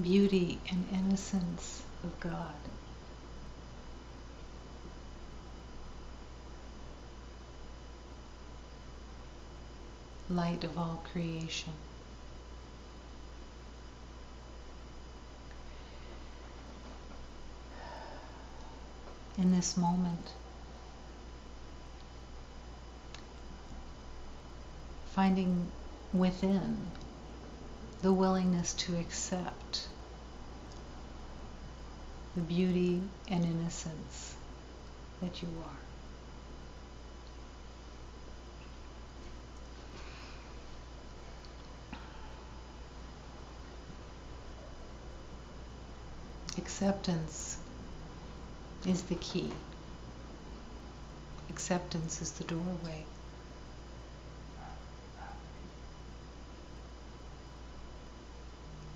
beauty and innocence of God. Light of all creation. In this moment, finding within the willingness to accept the beauty and innocence that you are. Acceptance is the key. Acceptance is the doorway.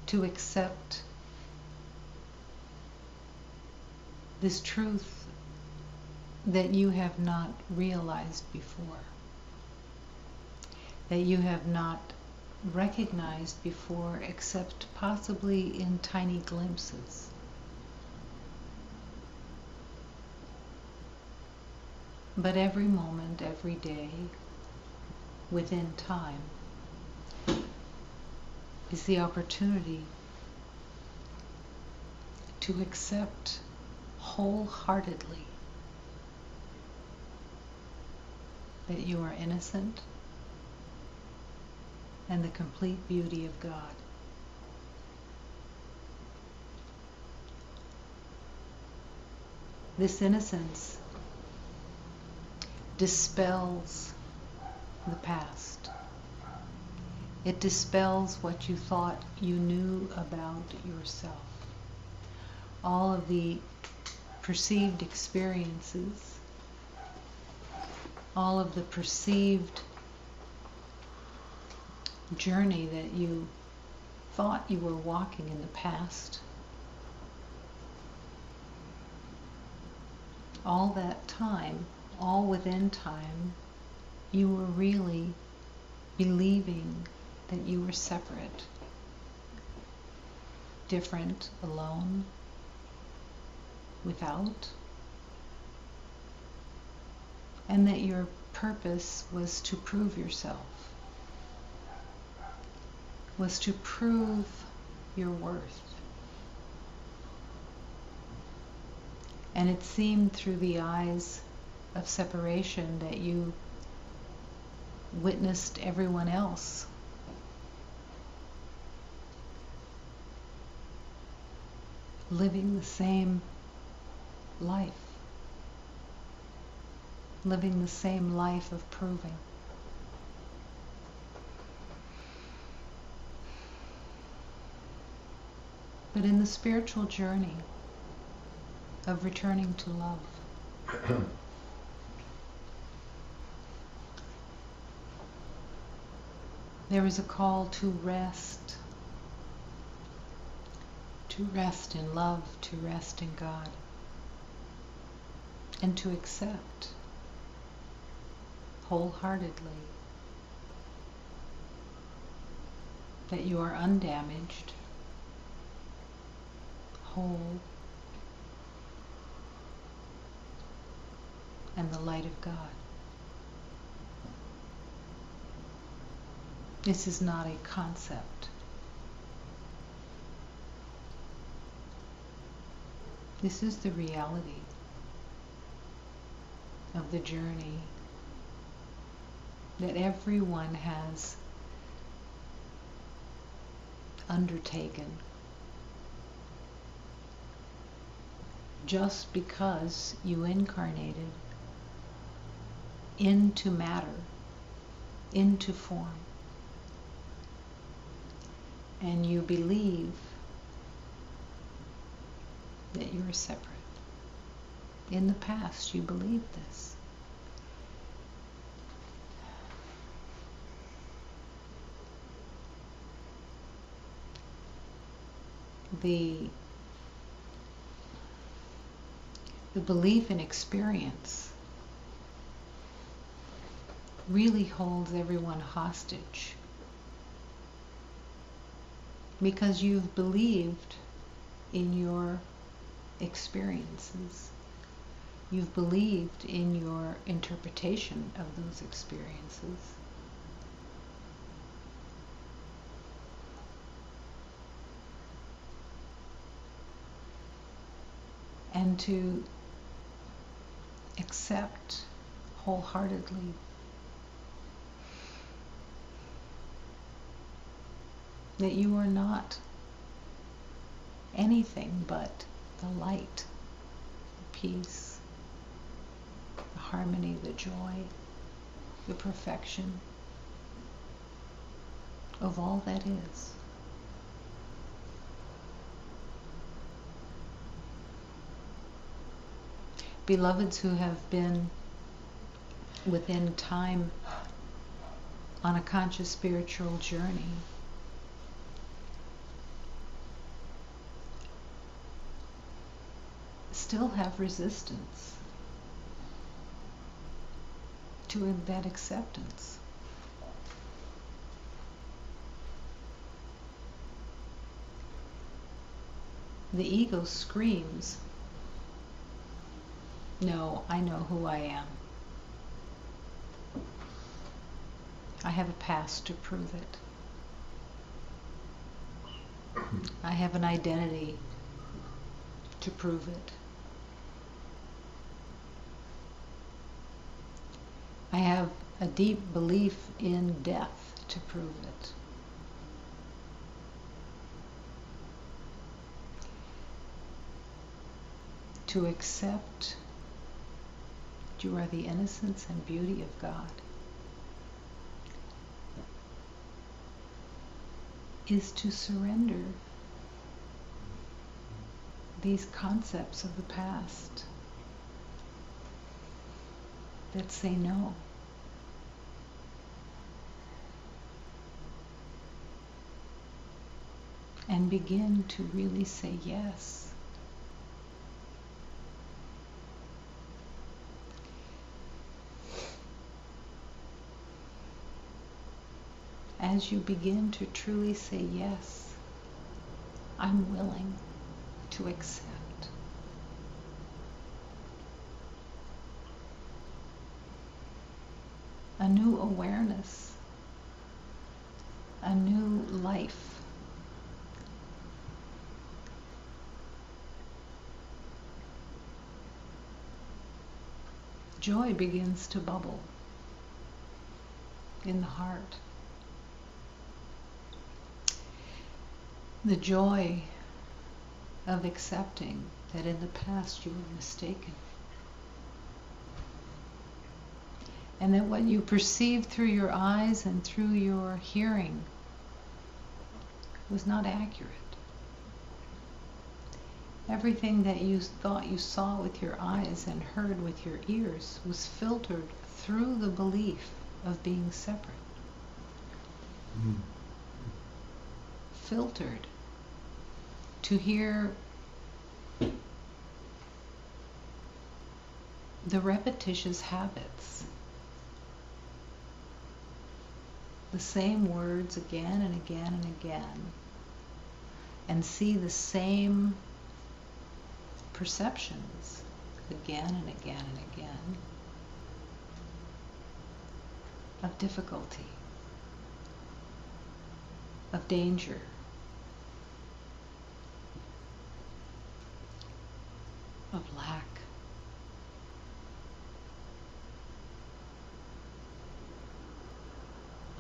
To accept this truth that you have not realized before, that you have not recognized before, except possibly in tiny glimpses. But every moment, every day, within time, is the opportunity to accept wholeheartedly that you are innocent and the complete beauty of God. This innocence dispels the past. It dispels what you thought you knew about yourself. All of the perceived experiences, all of the perceived journey that you thought you were walking in the past, all that time, all within time, you were really believing that you were separate, different, alone, without, and that your purpose was to prove yourself, was to prove your worth. And it seemed through the eyes of separation that you witnessed everyone else living the same life, living the same life of proving. But in the spiritual journey of returning to love, there is a call to rest in love, to rest in God, and to accept wholeheartedly that you are undamaged, whole, and the light of God. This is not a concept. This is the reality of the journey that everyone has undertaken just because you incarnated into matter, into form, and you believe that you are separate. In the past, you believed this. The belief in experience really holds everyone hostage because you've believed in your experiences. You've believed in your interpretation of those experiences. And to accept wholeheartedly that you are not anything but the light, the peace, the harmony, the joy, the perfection of all that is. Beloveds who have been within time on a conscious spiritual journey still have resistance to that acceptance. The ego screams, "No, I know who I am. I have a past to prove it. I have an identity to prove it. I have a deep belief in death to prove it." To accept that you are the innocence and beauty of God is to surrender these concepts of the past that say no. And begin to really say yes. As you begin to truly say yes, I'm willing to accept. A new awareness, a new life. Joy begins to bubble in the heart. The joy of accepting that in the past you were mistaken. And that what you perceived through your eyes and through your hearing was not accurate. Everything that you thought you saw with your eyes and heard with your ears was filtered through the belief of being separate. Filtered to hear the repetitious habits, the same words again and again and again, and see the same perceptions again and again and again of difficulty, of danger, of lack.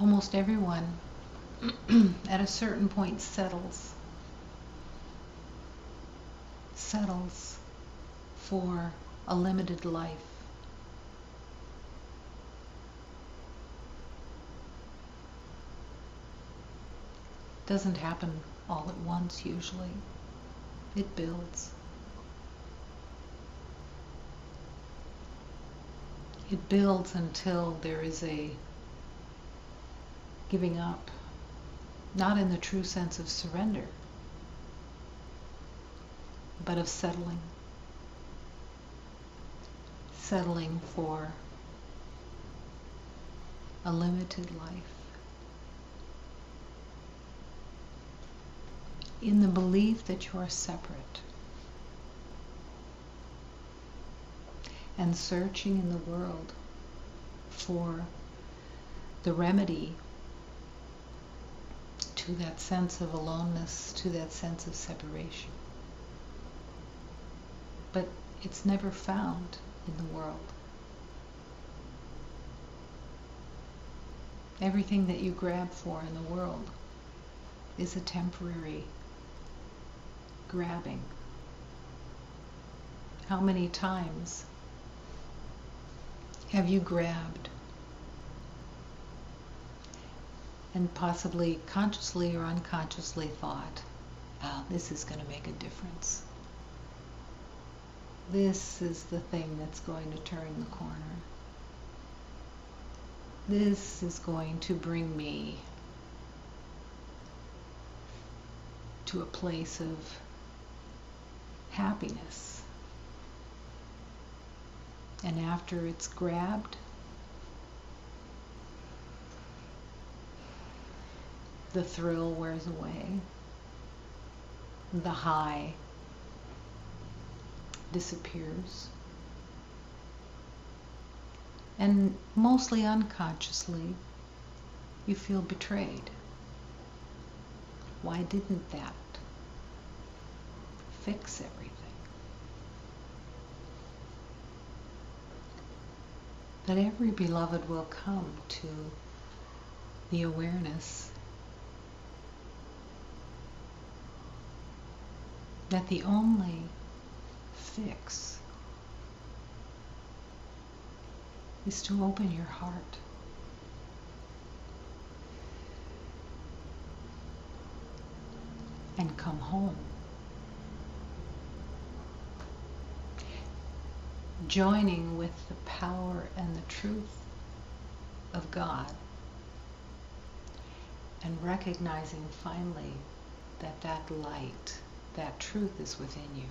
Almost everyone at a certain point settles for a limited life. Doesn't happen all at once usually. It builds. It builds until there is a giving up, not in the true sense of surrender, but of settling. Settling for a limited life. in the belief that you are separate, and searching in the world for the remedy to that sense of aloneness, to that sense of separation. But it's never found in the world. Everything that you grab for in the world is a temporary grabbing. How many times have you grabbed and possibly consciously or unconsciously thought, oh, this is going to make a difference. This is the thing that's going to turn the corner. This is going to bring me to a place of happiness. And after it's grabbed, the thrill wears away, the high disappears, and mostly unconsciously you feel betrayed. Why didn't that fix everything? But every beloved will come to the awareness that the only fix is to open your heart and come home. Joining with the power and the truth of God, and recognizing finally that that light, that truth is within you.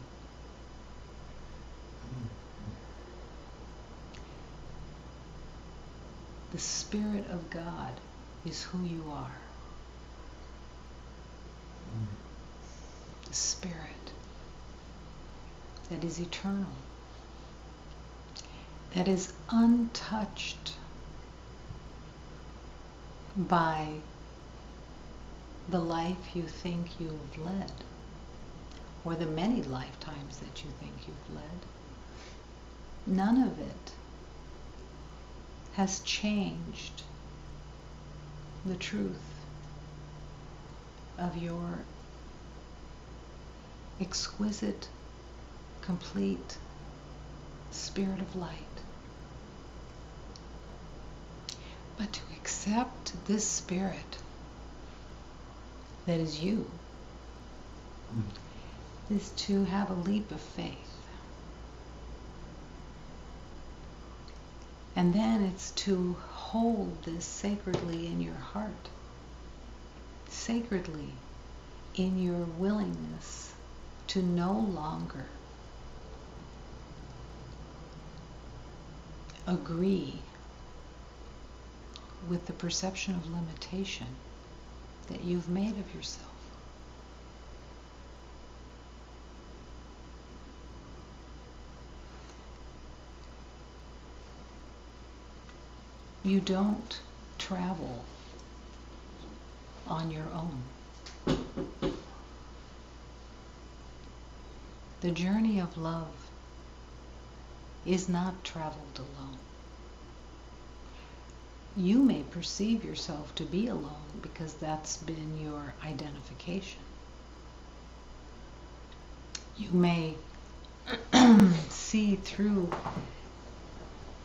The Spirit of God is who you are. The Spirit that is eternal, that is untouched by the life you think you've led, or the many lifetimes that you think you've led. None of it has changed the truth of your exquisite, complete spirit of light. But to accept this spirit that is you is to have a leap of faith. And then it's to hold this sacredly in your heart, sacredly in your willingness to no longer agree with the perception of limitation that you've made of yourself. You don't travel on your own. The journey of love is not traveled alone. You may perceive yourself to be alone because that's been your identification. You may see through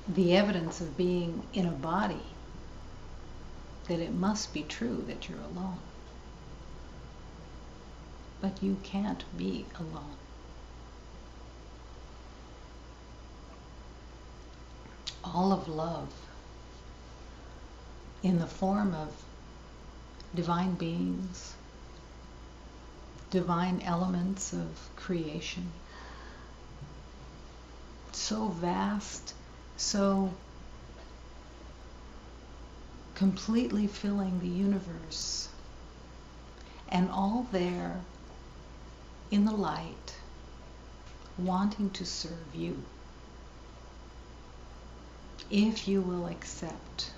the evidence of being in a body that it must be true that you're alone. But you can't be alone. All of love, in the form of divine beings, divine elements of creation, so vast, so completely filling the universe, and all there in the light, wanting to serve you, if you will accept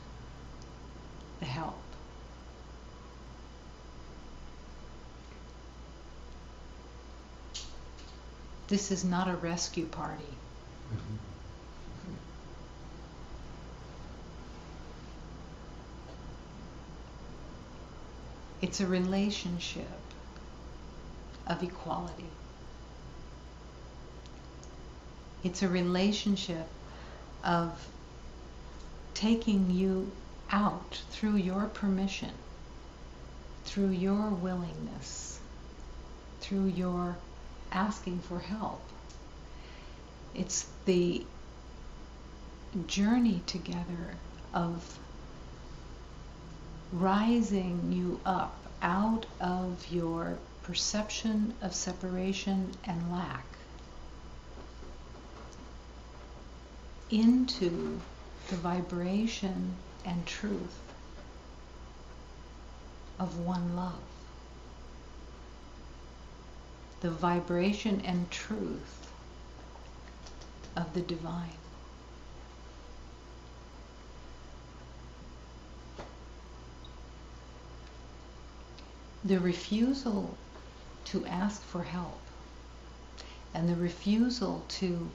the help. This is not a rescue party. Mm-hmm. It's a relationship of equality. It's a relationship of taking you out through your permission, through your willingness, through your asking for help. It's the journey together of rising you up out of your perception of separation and lack into the vibration and truth of one love. The vibration and truth of the divine. The refusal to ask for help and the refusal to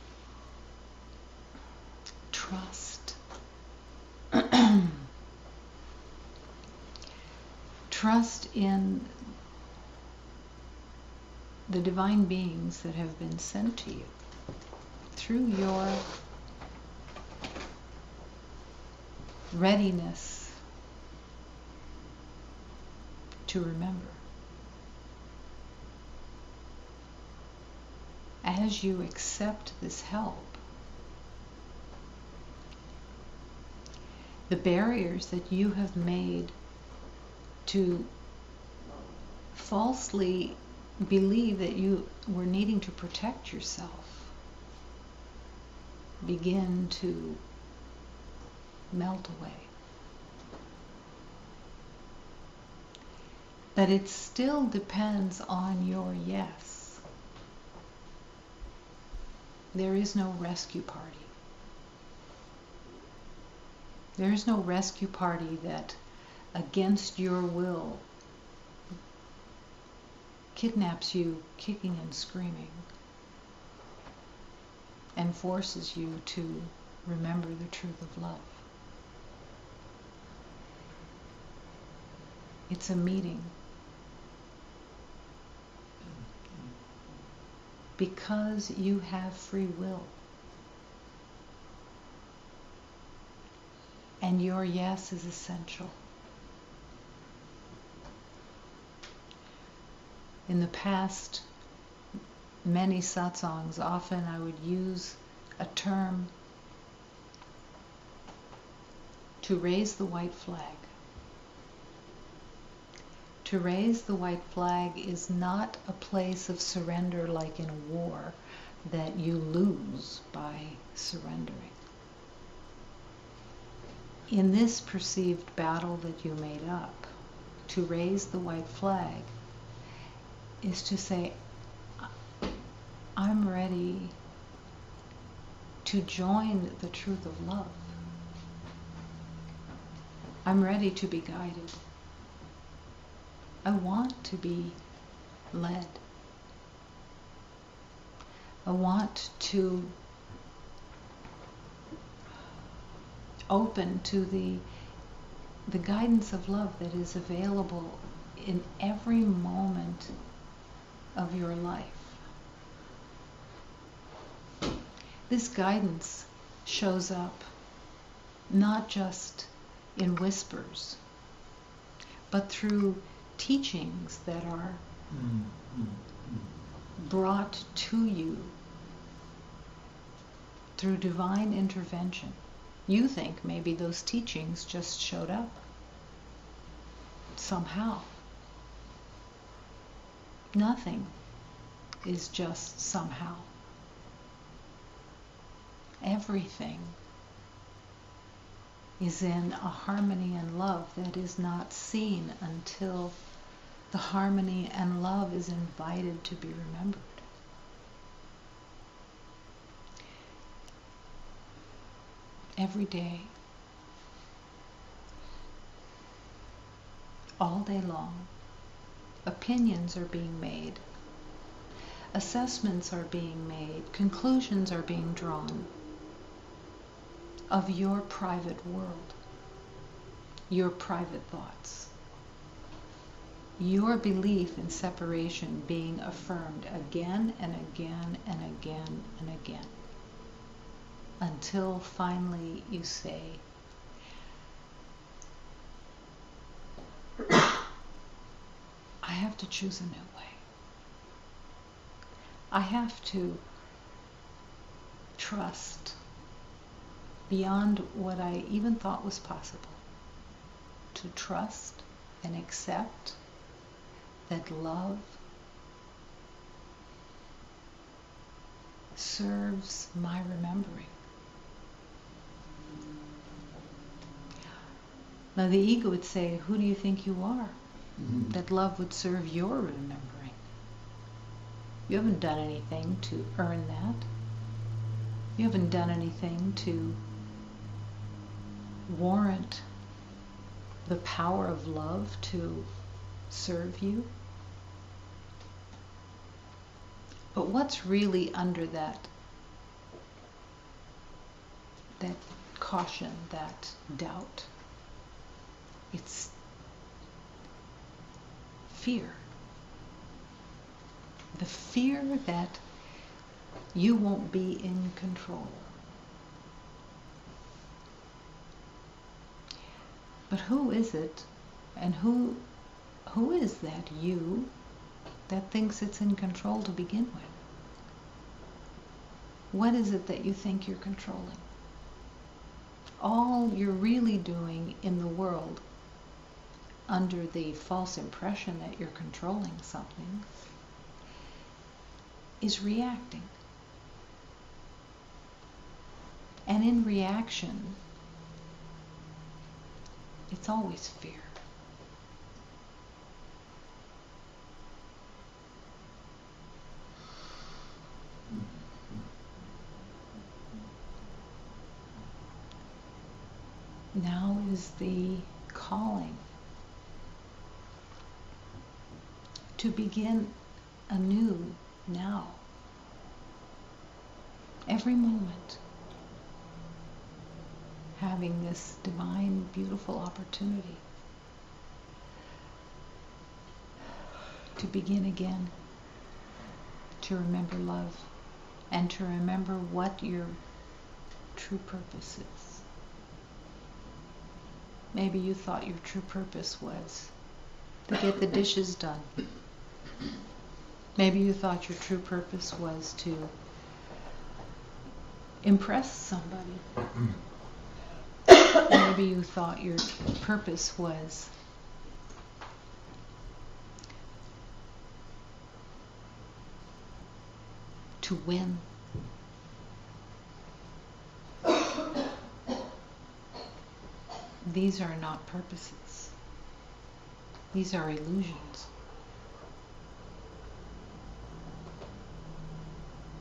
trust. Trust in the divine beings that have been sent to you through your readiness to remember. As you accept this help, the barriers that you have made to falsely believe that you were needing to protect yourself begin to melt away. But it still depends on your yes. There is no rescue party. There is no rescue party that, against your will, kidnaps you kicking and screaming and forces you to remember the truth of love. It's a meeting. Because you have free will. And your yes is essential. In the past, many satsangs, often I would use a term to raise the white flag. To raise the white flag is not a place of surrender like in a war that you lose by surrendering. In this perceived battle that you made up, to raise the white flag is to say, I'm ready to join the truth of love. I'm ready to be guided. I want to be led. I want to open to the guidance of love that is available in every moment of your life. This guidance shows up not just in whispers, but through teachings that are brought to you through divine intervention. You think maybe those teachings just showed up somehow. Nothing is just somehow. Everything is in a harmony and love that is not seen until the harmony and love is invited to be remembered. Every day, all day long, opinions are being made, assessments are being made, conclusions are being drawn of your private world, your private thoughts, your belief in separation being affirmed again and again and again and again, until finally you say, I have to choose a new way. I have to trust beyond what I even thought was possible, to trust and accept that love serves my remembering. Now the ego would say, who do you think you are? That love would serve your remembering. You haven't done anything to earn that. You haven't done anything to warrant the power of love to serve you. But what's really under that caution, that doubt? It's fear. The fear that you won't be in control. But who is it, and who is that you that thinks it's in control to begin with? What is it that you think you're controlling? All you're really doing in the world, under the false impression that you're controlling something, is reacting. And in reaction, it's always fear. Now is the calling to begin anew now. Every moment, having this divine, beautiful opportunity to begin again, to remember love, and to remember what your true purpose is. Maybe you thought your true purpose was to get the dishes done. Maybe you thought your true purpose was to impress somebody. Maybe you thought your purpose was to win. These are not purposes. These are illusions.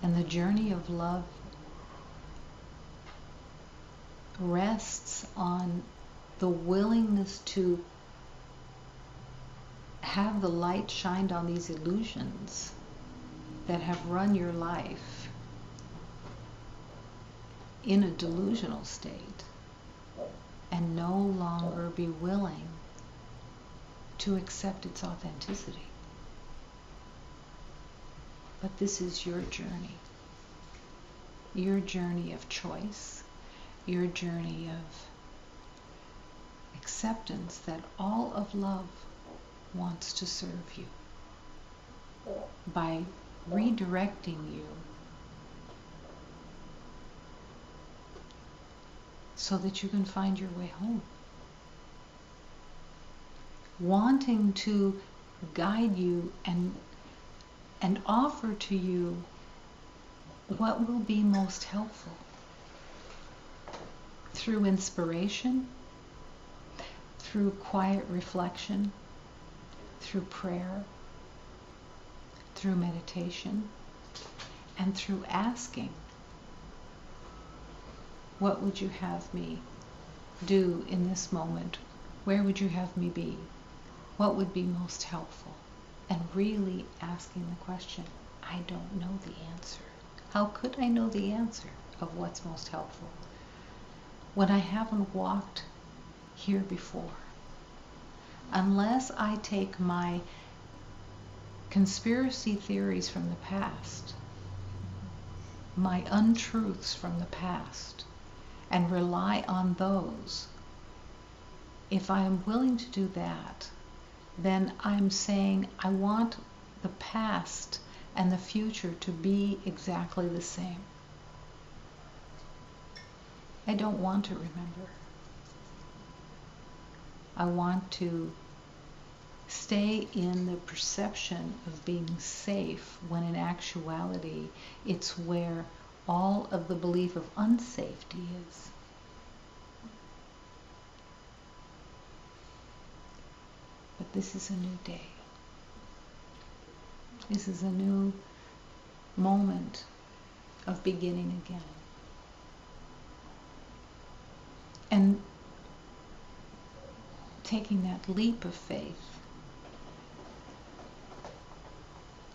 And the journey of love rests on the willingness to have the light shined on these illusions that have run your life in a delusional state, and no longer be willing to accept its authenticity. But this is your journey of choice, your journey of acceptance that all of love wants to serve you by redirecting you so that you can find your way home. Wanting to guide you and offer to you what will be most helpful through inspiration, through quiet reflection, through prayer, through meditation, and through asking, what would you have me do in this moment? Where would you have me be? What would be most helpful? And really asking the question, I don't know the answer. How could I know the answer of what's most helpful when I haven't walked here before? Unless I take my conspiracy theories from the past, my untruths from the past, and rely on those, if I am willing to do that, then I'm saying I want the past and the future to be exactly the same. I don't want to remember. I want to stay in the perception of being safe when in actuality it's where all of the belief of unsafety is. But this is a new day. This is a new moment of beginning again. And taking that leap of faith,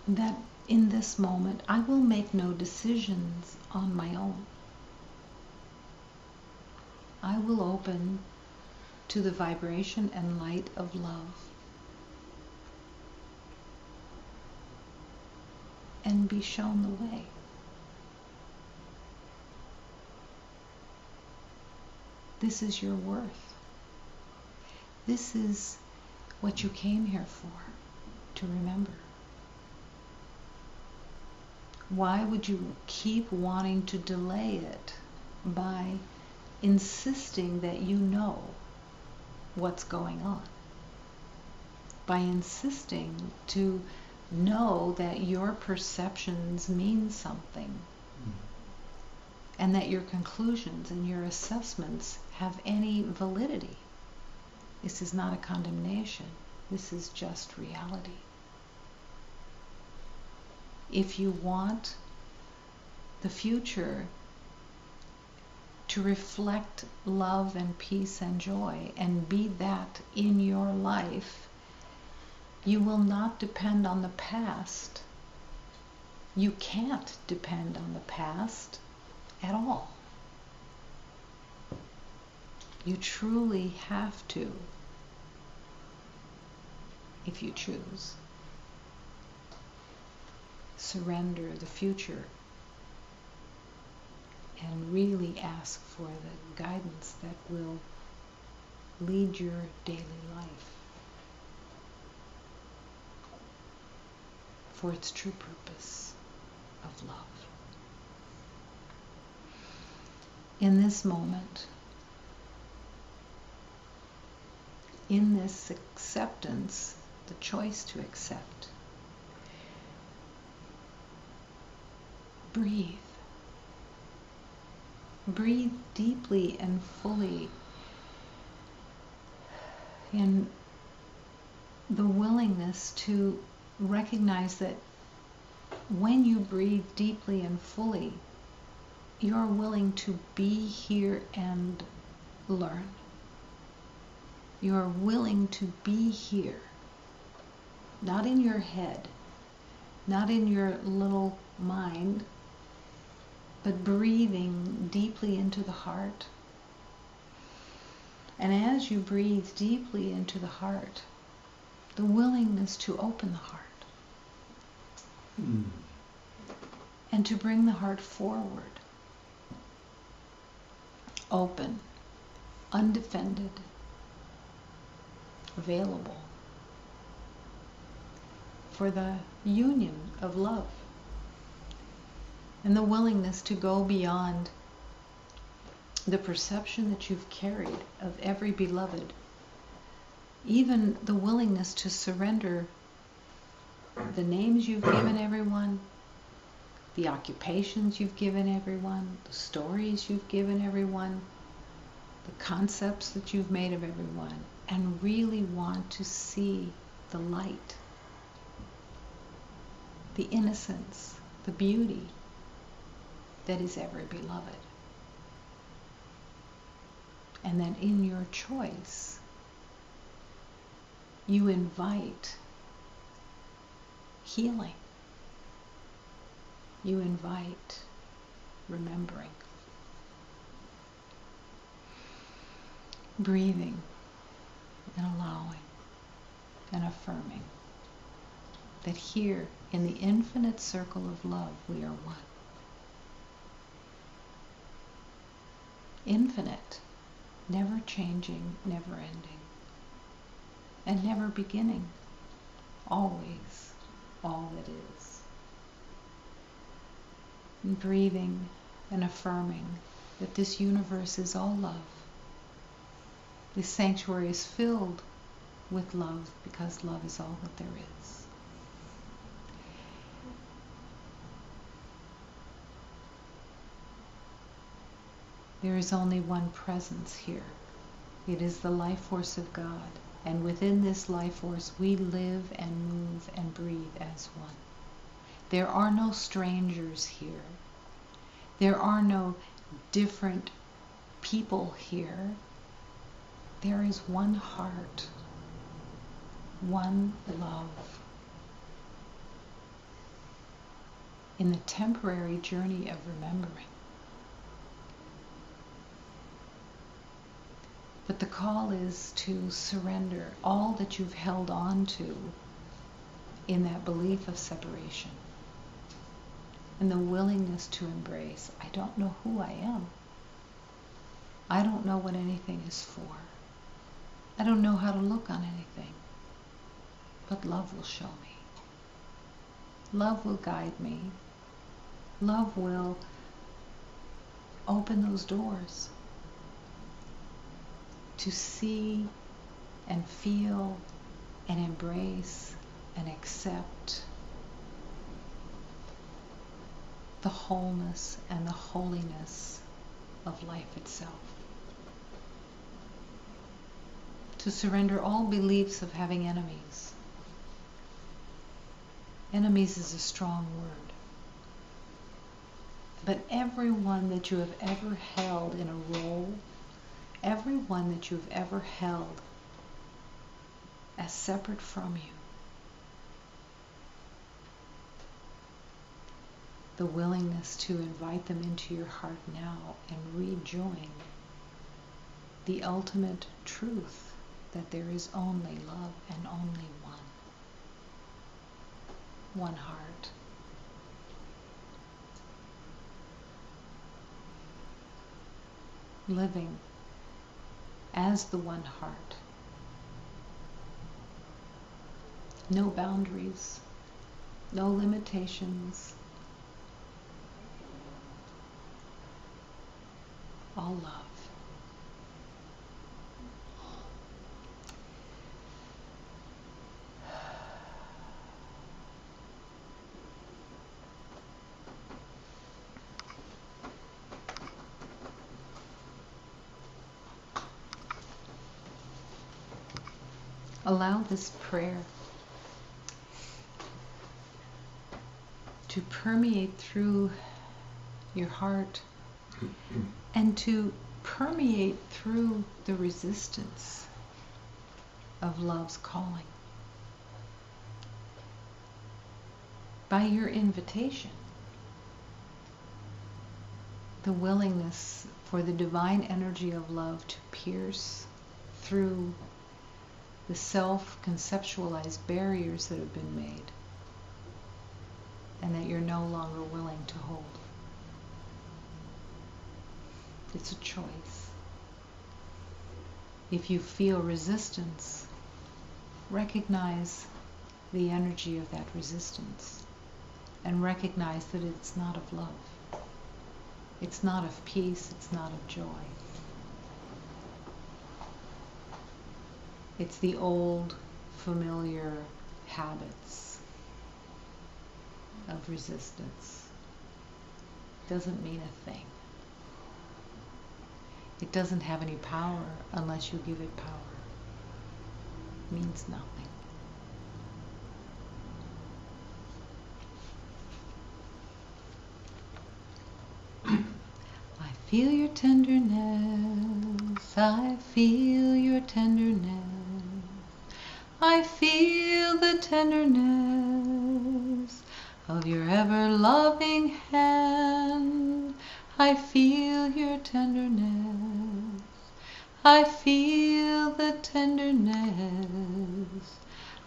that in this moment I will make no decisions on my own. I will open to the vibration and light of love and be shown the way. This is your worth. This is what you came here for, to remember. Why would you keep wanting to delay it by insisting that you know what's going on? By insisting to know that your perceptions mean something, and that your conclusions and your assessments have any validity. This is not a condemnation. This is just reality. If you want the future to reflect love and peace and joy and be that in your life, you will not depend on the past. You can't depend on the past at all. You truly have to, if you choose, surrender the future and really ask for the guidance that will lead your daily life for its true purpose of love. In this moment, in this acceptance, the choice to accept, breathe. Breathe deeply and fully in the willingness to recognize that when you breathe deeply and fully, you're willing to be here and learn. You're willing to be here, not in your head, not in your little mind, but breathing deeply into the heart. And as you breathe deeply into the heart, the willingness to open the heart and to bring the heart forward, open, undefended, available for the union of love, and the willingness to go beyond the perception that you've carried of every beloved, even the willingness to surrender the names you've given everyone, the occupations you've given everyone, the stories you've given everyone, the concepts that you've made of everyone, and really want to see the light, the innocence, the beauty that is ever beloved. And then in your choice, you invite healing. You invite remembering. Breathing and allowing and affirming that here in the infinite circle of love we are one. Infinite, never changing, never ending, and never beginning, always all that is. And breathing and affirming that this universe is all love. This sanctuary is filled with love because love is all that there is. There is only one presence here. It is the life force of God. And within this life force, we live and move and breathe as one. There are no strangers here. There are no different people here. There is one heart, one love. In the temporary journey of remembering. But the call is to surrender all that you've held on to in that belief of separation. And the willingness to embrace, I don't know who I am. I don't know what anything is for. I don't know how to look on anything. But love will show me. Love will guide me. Love will open those doors to see and feel and embrace and accept the wholeness and the holiness of life itself. To surrender all beliefs of having enemies. Enemies is a strong word. But everyone that you have ever held in a role, everyone that you've ever held as separate from you, the willingness to invite them into your heart now and rejoin the ultimate truth that there is only love and only one. One heart. Living as the one heart. No boundaries, no limitations. All love. Allow this prayer to permeate through your heart and to permeate through the resistance of love's calling. By your invitation, the willingness for the divine energy of love to pierce through the self-conceptualized barriers that have been made and that you're no longer willing to hold. It's a choice. If you feel resistance, recognize the energy of that resistance and recognize that it's not of love. It's not of peace, it's not of joy. It's the old, familiar habits of resistance. Doesn't mean a thing. It doesn't have any power unless you give it power. It means nothing. feel your tenderness. I feel your tenderness. I feel the tenderness of your ever-loving hand. I feel your tenderness. I feel the tenderness.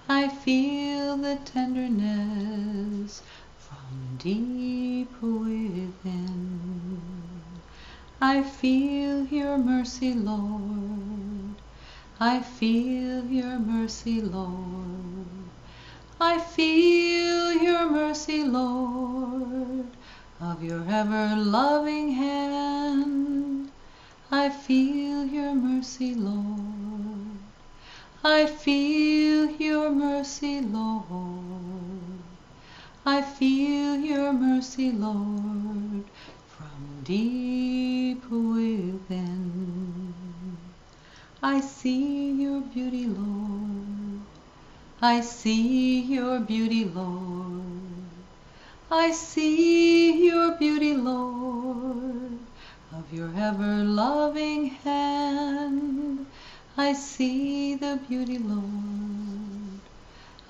I feel the tenderness from deep within. I feel your mercy, Lord. I feel your mercy, Lord. I feel your mercy, Lord, of your ever-loving hand. I feel your mercy, Lord. I feel your mercy, Lord. I feel your mercy, Lord, from deep within. I see your beauty, Lord. I see your beauty, Lord. I see your beauty, Lord, of your ever-loving hand. I see the beauty, Lord.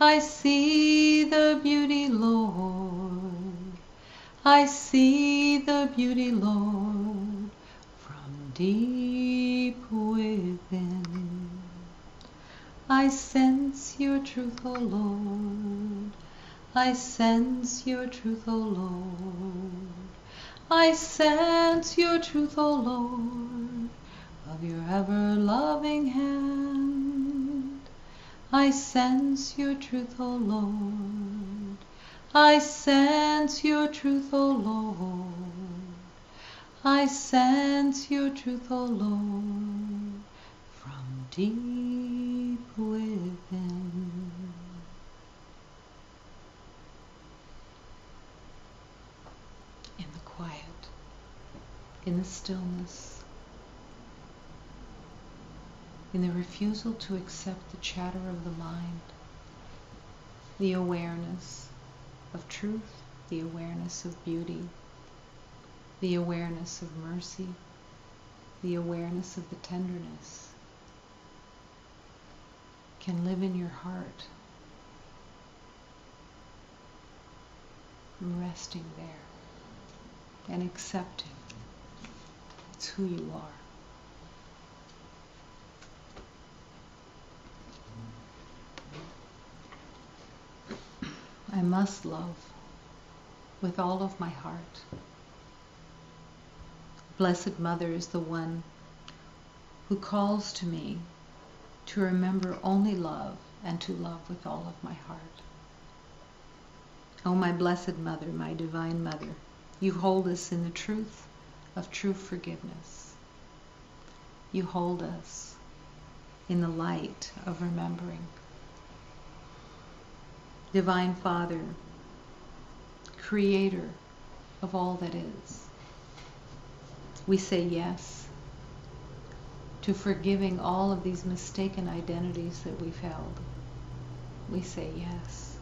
I see the beauty, Lord. I see the beauty, Lord, from deep within. I sense your truth, O Lord. I sense your truth, O Lord. I sense your truth, O Lord, of your ever-loving hand. I sense your truth, O Lord. I sense your truth, O Lord. I sense your truth, O Lord, from deep within. In the quiet, in the stillness, in the refusal to accept the chatter of the mind, the awareness of truth, the awareness of beauty, the awareness of mercy, the awareness of the tenderness can live in your heart, resting there and accepting it's who you are. I must love with all of my heart. Blessed Mother is the one who calls to me to remember only love and to love with all of my heart. Oh, my Blessed Mother, my Divine Mother, you hold us in the truth of true forgiveness. You hold us in the light of remembering. Divine Father, Creator of all that is, we say yes to forgiving all of these mistaken identities that we've held. We say yes,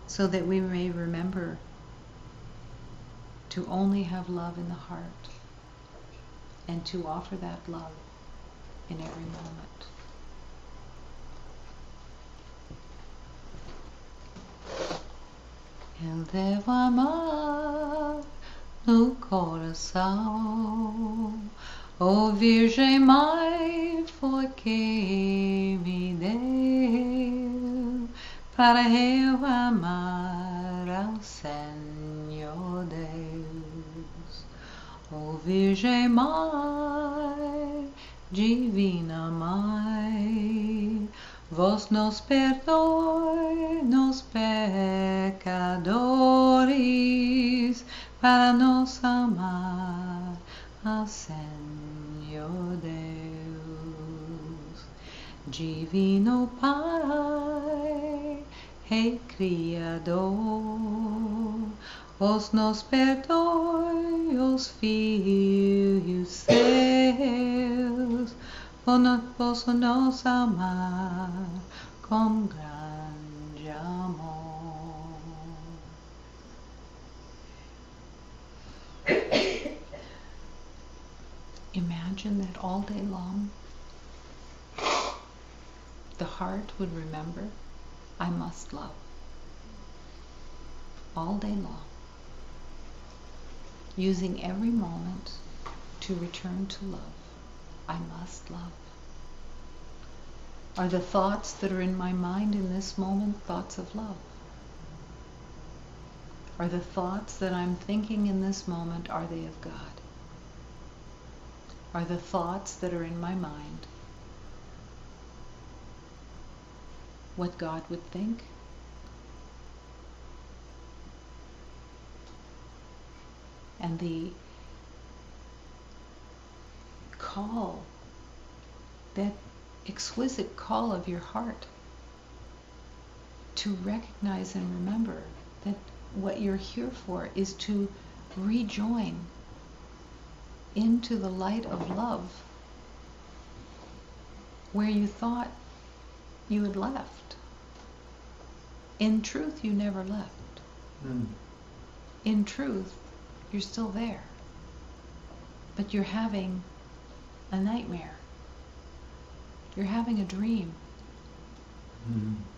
so that we may remember to only have love in the heart and to offer that love in every moment. Ele devo amar no coração. O Virgem Mãe foi quem me deu para eu amar ao Senhor Deus. O Virgem Mãe, Divina Mãe, vós nos perdoe, nos pecadores, para nos amar ao Senhor Deus. Divino Pai, Rei Criador, vós nos perdoe, os filhos seus, vós nos amar com grande amor. that all day long the heart would remember, I must love. All day long. Using every moment to return to love. I must love. Are the thoughts that are in my mind in this moment thoughts of love? Are the thoughts that I'm thinking in this moment, are they of God? Are the thoughts that are in my mind what God would think? And the call, that exquisite call of your heart to recognize and remember that what you're here for is to rejoin into the light of love where you thought you had left. In truth, you never left. In truth, you're still there. But you're having a nightmare. You're having a dream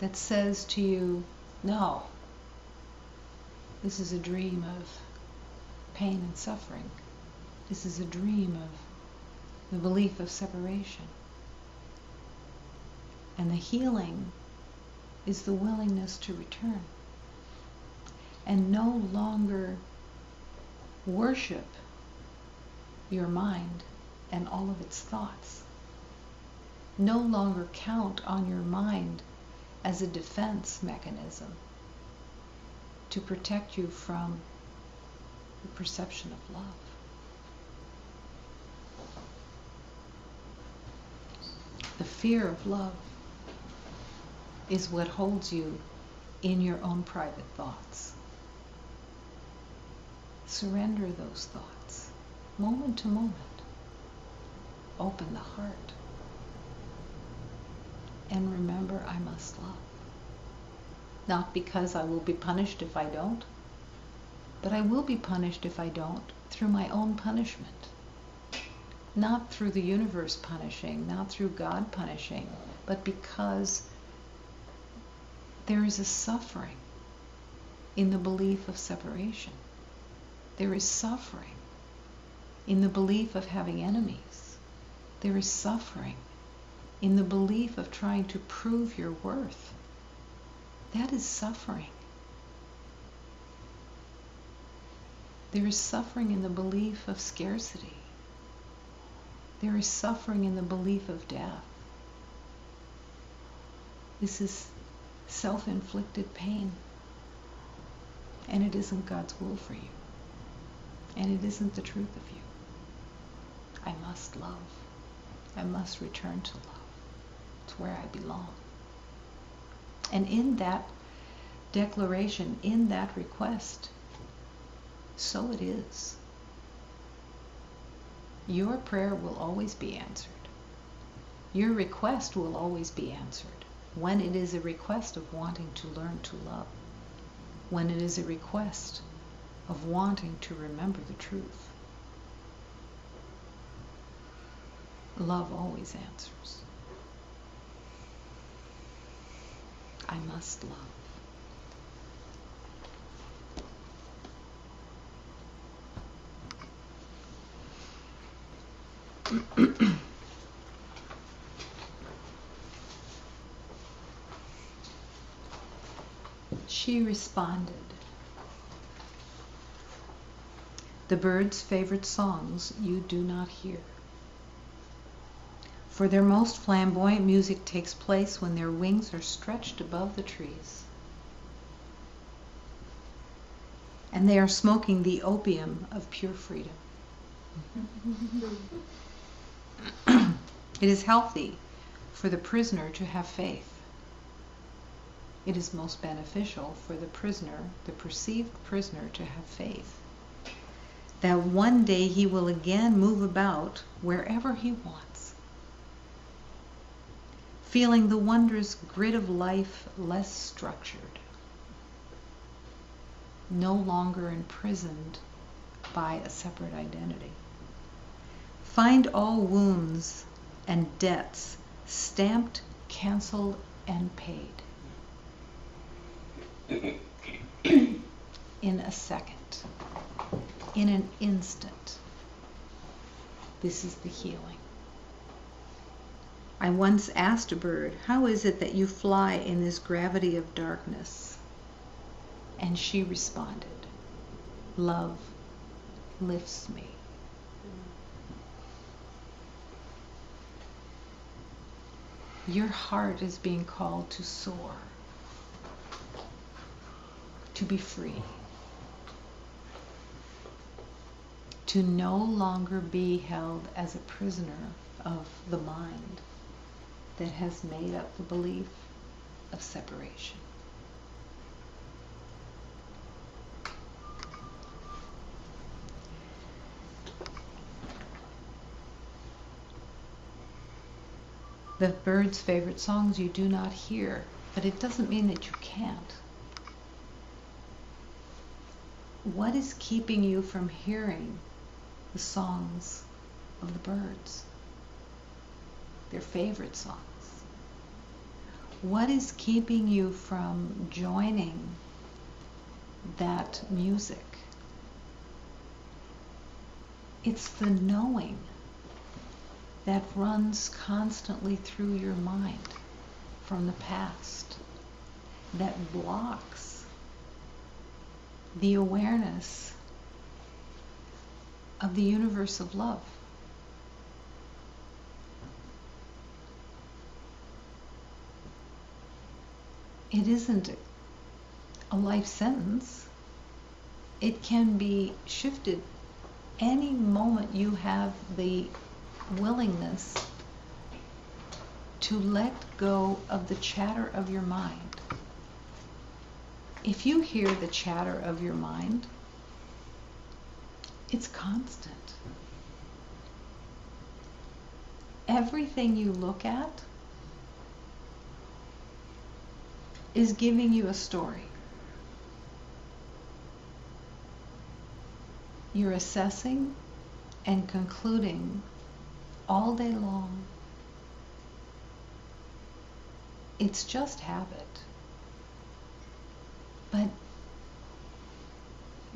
that says to you, no, this is a dream of pain and suffering. This is a dream of the belief of separation. And the healing is the willingness to return and no longer worship your mind and all of its thoughts. No longer count on your mind as a defense mechanism to protect you from the perception of love. The fear of love is what holds you in your own private thoughts. Surrender those thoughts, moment to moment. Open the heart. And remember, I must love. Not because I will be punished if I don't, but I will be punished if I don't through my own punishment. Not through the universe punishing, not through God punishing, but because there is a suffering in the belief of separation. There is suffering in the belief of having enemies. There is suffering in the belief of trying to prove your worth. That is suffering. There is suffering in the belief of scarcity. There is suffering in the belief of death. This is self-inflicted pain. And it isn't God's will for you. And it isn't the truth of you. I must love. I must return to love. It's where I belong. And in that declaration, in that request, so it is. Your prayer will always be answered. Your request will always be answered when it is a request of wanting to learn to love, when it is a request of wanting to remember the truth. Love always answers. I must love. She responded, "The birds' favorite songs you do not hear. For their most flamboyant music takes place when their wings are stretched above the trees. And they are smoking the opium of pure freedom. It is healthy for the prisoner to have faith. It is most beneficial for the prisoner, the perceived prisoner, to have faith that one day he will again move about wherever he wants, feeling the wondrous grid of life less structured, no longer imprisoned by a separate identity, Find all wounds and debts stamped, canceled, and paid. In a second, in an instant. This is the healing. I once asked a bird, "How is it that you fly in this gravity of darkness?" And she responded, "Love lifts me." Your heart is being called to soar, to be free, to no longer be held as a prisoner of the mind that has made up the belief of separation. The bird's favorite songs you do not hear, but it doesn't mean that you can't. What is keeping you from hearing the songs of the birds? Their favorite songs. What is keeping you from joining that music? It's the knowing that runs constantly through your mind from the past that blocks the awareness of the universe of love. It isn't a life sentence. It can be shifted any moment you have the willingness to let go of the chatter of your mind. If you hear the chatter of your mind, it's constant. Everything you look at is giving you a story. You're assessing and concluding all day long. It's just habit. But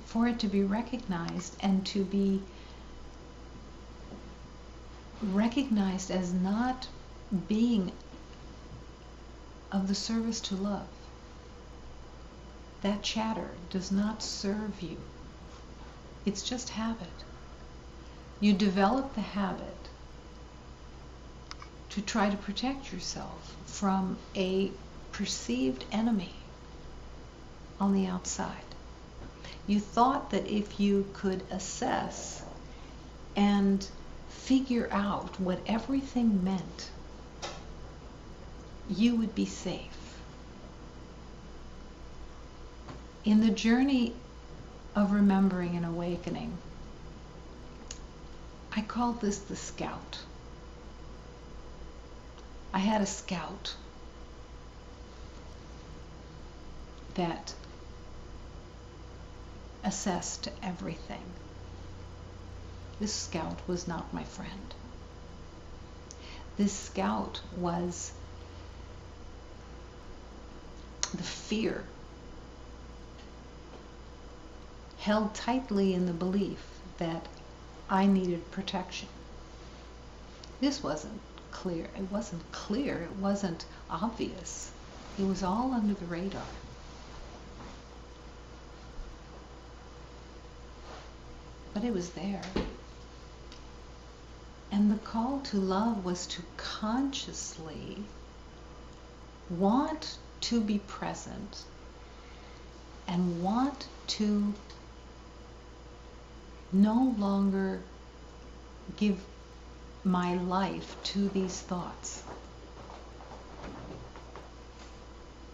for it to be recognized and to be recognized as not being of the service to love, that chatter does not serve you. It's just habit. You develop the habit to try to protect yourself from a perceived enemy on the outside. You thought that if you could assess and figure out what everything meant, you would be safe. In the journey of remembering and awakening, I called this the scout. I had a scout that assessed everything. This scout was not my friend. This scout was the fear held tightly in the belief that I needed protection. This wasn't clear. It wasn't clear. It wasn't obvious. It was all under the radar. But it was there. And the call to love was to consciously want to be present and want to no longer give my life to these thoughts,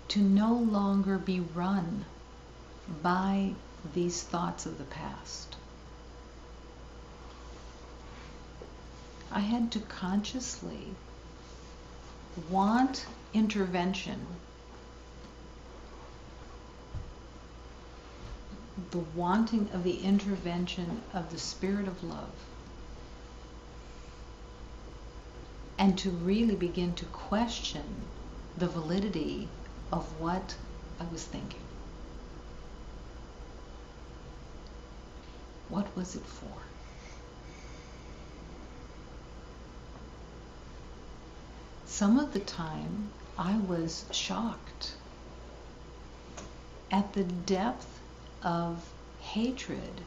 to no longer be run by these thoughts of the past. I had to consciously want intervention, the wanting of the intervention of the Spirit of love and to really begin to question the validity of what I was thinking. What was it for? Some of the time, I was shocked at the depth of hatred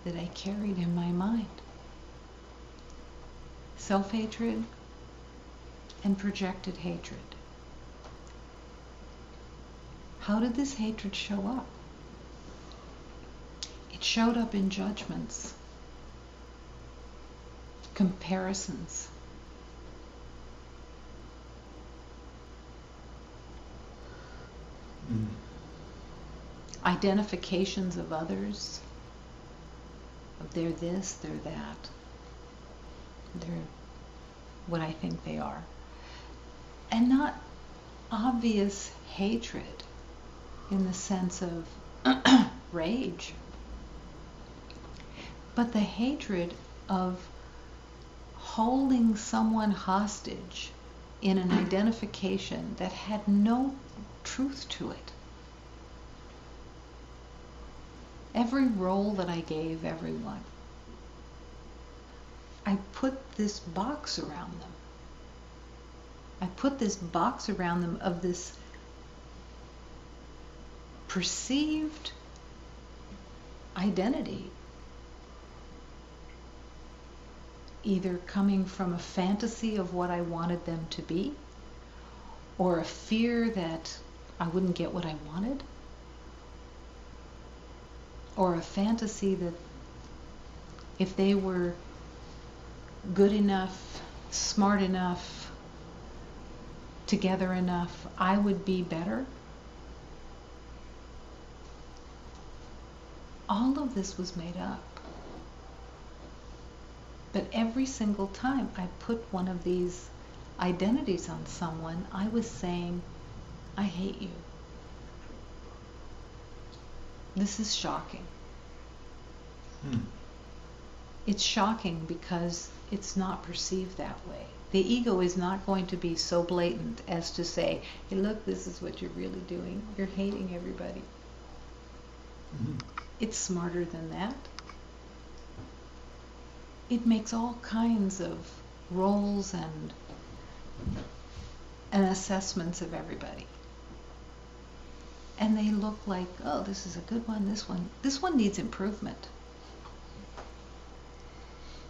that I carried in my mind. Self-hatred and projected hatred. How did this hatred show up? It showed up in judgments, comparisons, identifications of others, of they're this, they're that, they're what I think they are. And not obvious hatred in the sense of rage, but the hatred of holding someone hostage in an identification that had no truth to it. Every role that I gave everyone, I put this box around them. I put this box around them of this perceived identity, either coming from a fantasy of what I wanted them to be, or a fear that I wouldn't get what I wanted, or a fantasy that if they were good enough, smart enough, together enough, I would be better. All of this was made up. But every single time I put one of these identities on someone, I was saying, I hate you. This is shocking. It's shocking because it's not perceived that way. The ego is not going to be so blatant as to say, hey, look, this is what you're really doing. You're hating everybody. It's smarter than that. It makes all kinds of roles and assessments of everybody. And they look like, oh, this is a good one, this one needs improvement.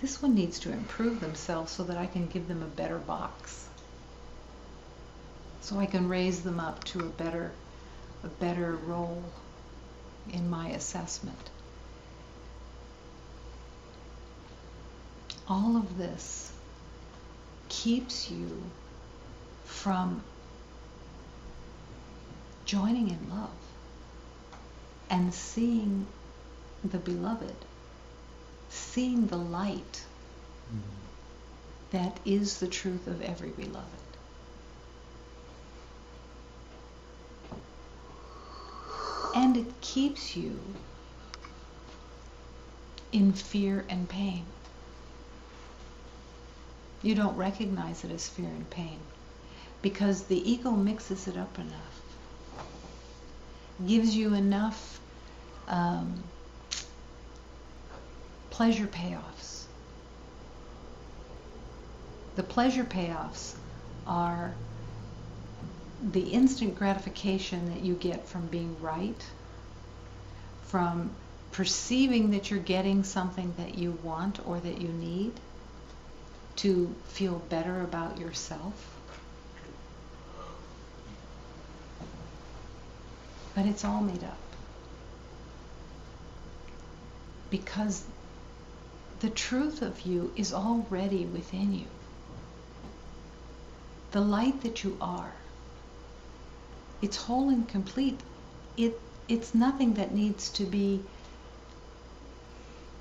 This one needs to improve themselves so that I can give them a better box. So I can raise them up to a better role in my assessment. All of this keeps you from joining in love and seeing the beloved, seeing the light that is the truth of every beloved. And it keeps you in fear and pain. You don't recognize it as fear and pain because the ego mixes it up enough, gives you enough pleasure payoffs. The pleasure payoffs are the instant gratification that you get from being right, from perceiving that you're getting something that you want or that you need to feel better about yourself. But it's all made up. Because the truth of you is already within you. The light that you are, it's whole and complete. It's nothing that needs to be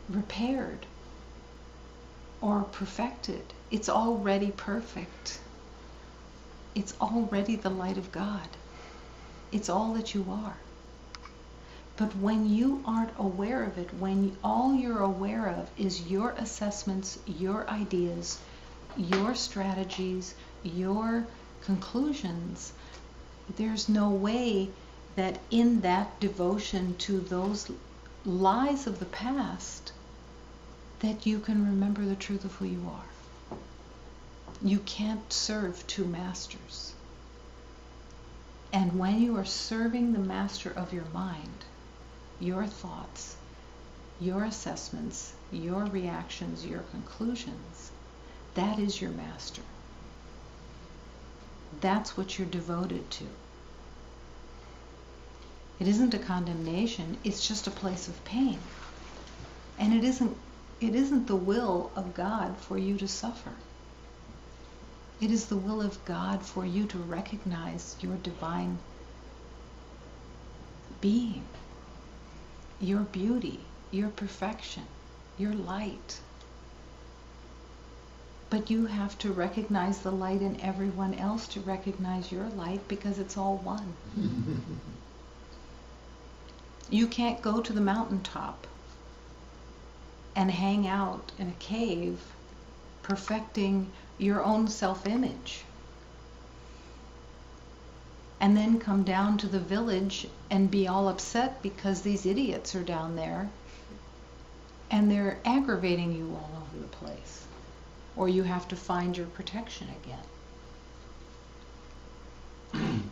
repaired or perfected. It's already perfect. It's already the light of God. It's all that you are. But when you aren't aware of it, when all you're aware of is your assessments, your ideas, your strategies, your conclusions. There's no way that in that devotion to those lies of the past that you can remember the truth of who you are. You can't serve two masters. And when you are serving the master of your mind, your thoughts, your assessments, your reactions, your conclusions, that is your master. That's what you're devoted to. It isn't a condemnation, it's just a place of pain. And it isn't the will of God for you to suffer. It is the will of God for you to recognize your divine being, your beauty, your perfection, your light. But you have to recognize the light in everyone else to recognize your light, because it's all one. You can't go to the mountaintop and hang out in a cave perfecting your own self-image and then come down to the village and be all upset because these idiots are down there and they're aggravating you all over the place. Or you have to find your protection again.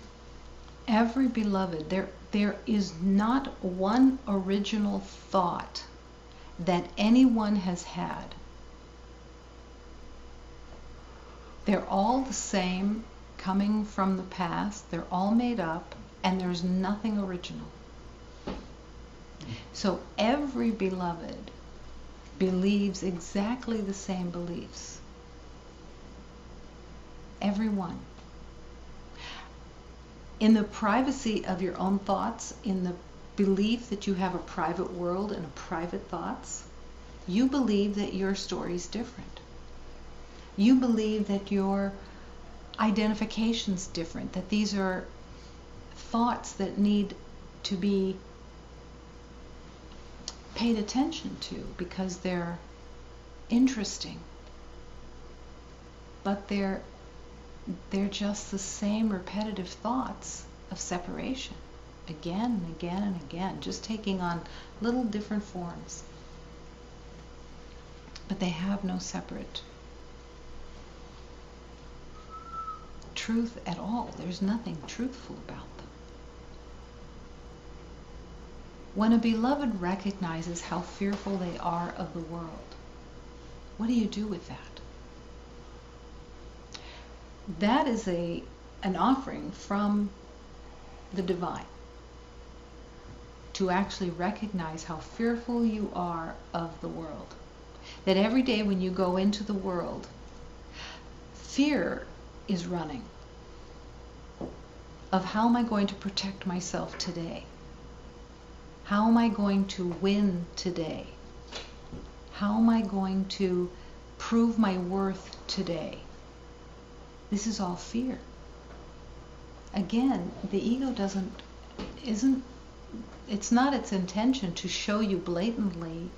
Every beloved, there is not one original thought that anyone has had. They're all the same, coming from the past. They're all made up, and there's nothing original. So every beloved believes exactly the same beliefs. Everyone. In the privacy of your own thoughts, in the belief that you have a private world and private thoughts, you believe that your story is different. You believe that your identification's different, that these are thoughts that need to be paid attention to because they're interesting. But they're just the same repetitive thoughts of separation, again and again and again, just taking on little different forms. But they have no separate truth at all. There's nothing truthful about them. When a beloved recognizes how fearful they are of the world, what do you do with that? That is an offering from the divine, to actually recognize how fearful you are of the world. That every day when you go into the world, fear is running of how am I going to protect myself today? How am I going to win today? How am I going to prove my worth today? This is all fear. Again, the ego it's not its intention to show you blatantly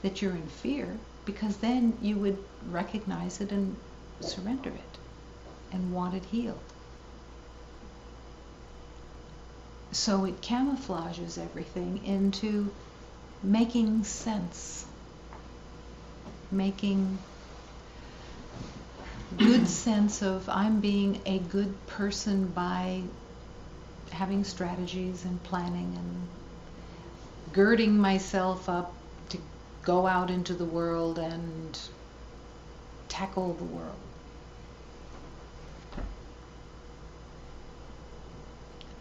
that you're in fear, because then you would recognize it and surrender it and want it healed. So it camouflages everything into making sense, making good sense of I'm being a good person by having strategies and planning and girding myself up to go out into the world and tackle the world.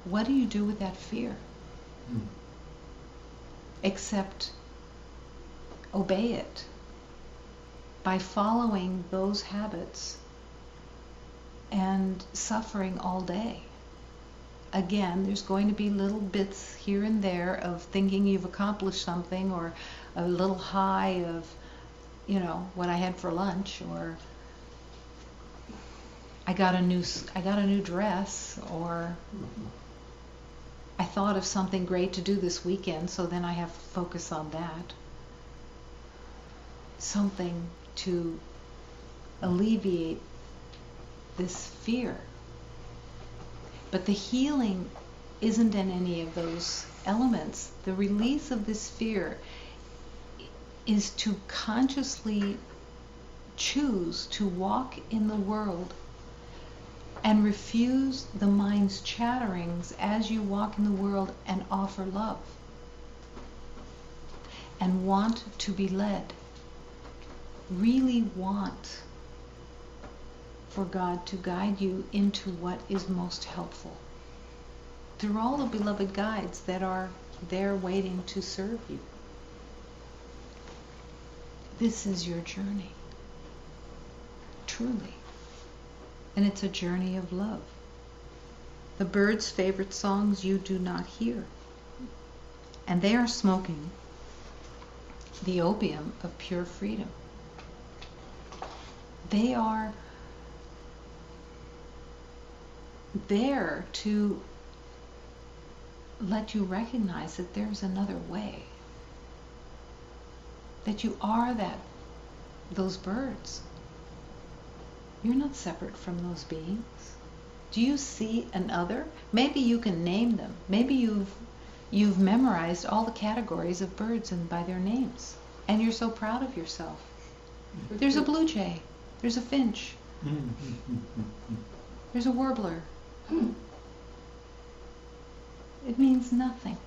What do you do with that fear? Except obey it by following those habits and suffering all day. Again, there's going to be little bits here and there of thinking you've accomplished something, or a little high of, what I had for lunch, or I got a new dress, or I thought of something great to do this weekend, so then I have to focus on that. Something to alleviate this fear. But the healing isn't in any of those elements. The release of this fear is to consciously choose to walk in the world and refuse the mind's chatterings as you walk in the world and offer love and want to be led. Really want for God to guide you into what is most helpful through all the beloved guides that are there waiting to serve you. This is your journey, truly. And it's a journey of love. The birds' favorite songs you do not hear. And they are smoking the opium of pure freedom. They are there to let you recognize that there's another way. That you are those birds. You're not separate from those beings. Do you see an other? Maybe you can name them. Maybe you've memorized all the categories of birds and by their names, and you're so proud of yourself. There's a blue jay. There's a finch. There's a warbler. It means nothing.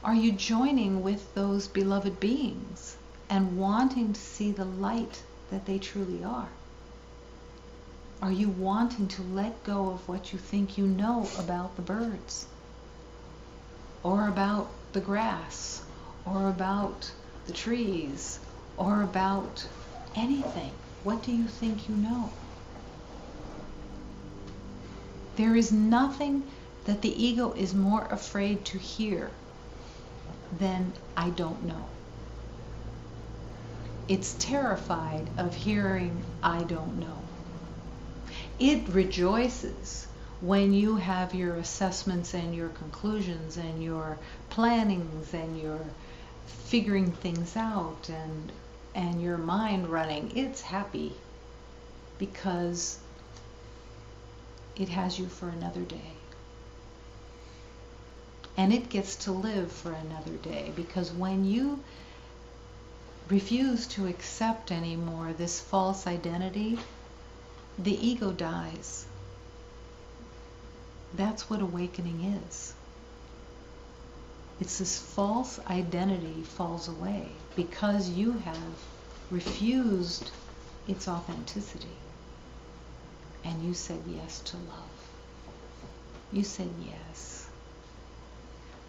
Are you joining with those beloved beings and wanting to see the light that they truly are? Are you wanting to let go of what you think you know about the birds? Or about the grass? Or about the trees? Or about anything? What do you think you know? There is nothing that the ego is more afraid to hear than I don't know. It's terrified of hearing I don't know. It rejoices when you have your assessments and your conclusions and your plannings and your figuring things out and your mind running. It's happy because it has you for another day. And it gets to live for another day, because when you refuse to accept anymore this false identity, the ego dies. That's what awakening is. It's this false identity falls away because you have refused its authenticity. And you said yes to love. You said yes.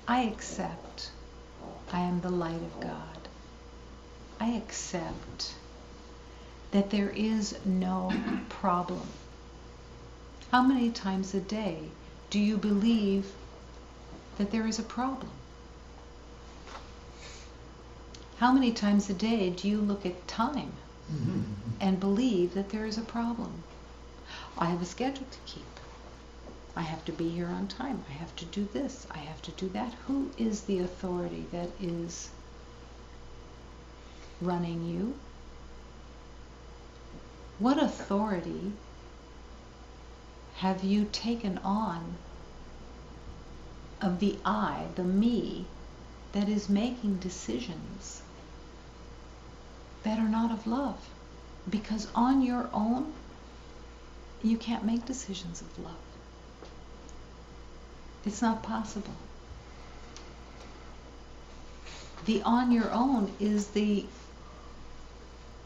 I accept I am the light of God. I accept that there is no problem. How many times a day do you believe that there is a problem? How many times a day do you look at time and believe that there is a problem? I have a schedule to keep. I have to be here on time. I have to do this. I have to do that. Who is the authority that is running you? What authority have you taken on of the I, the me, that is making decisions that are not of love? Because on your own, you can't make decisions of love. It's not possible. The on your own is the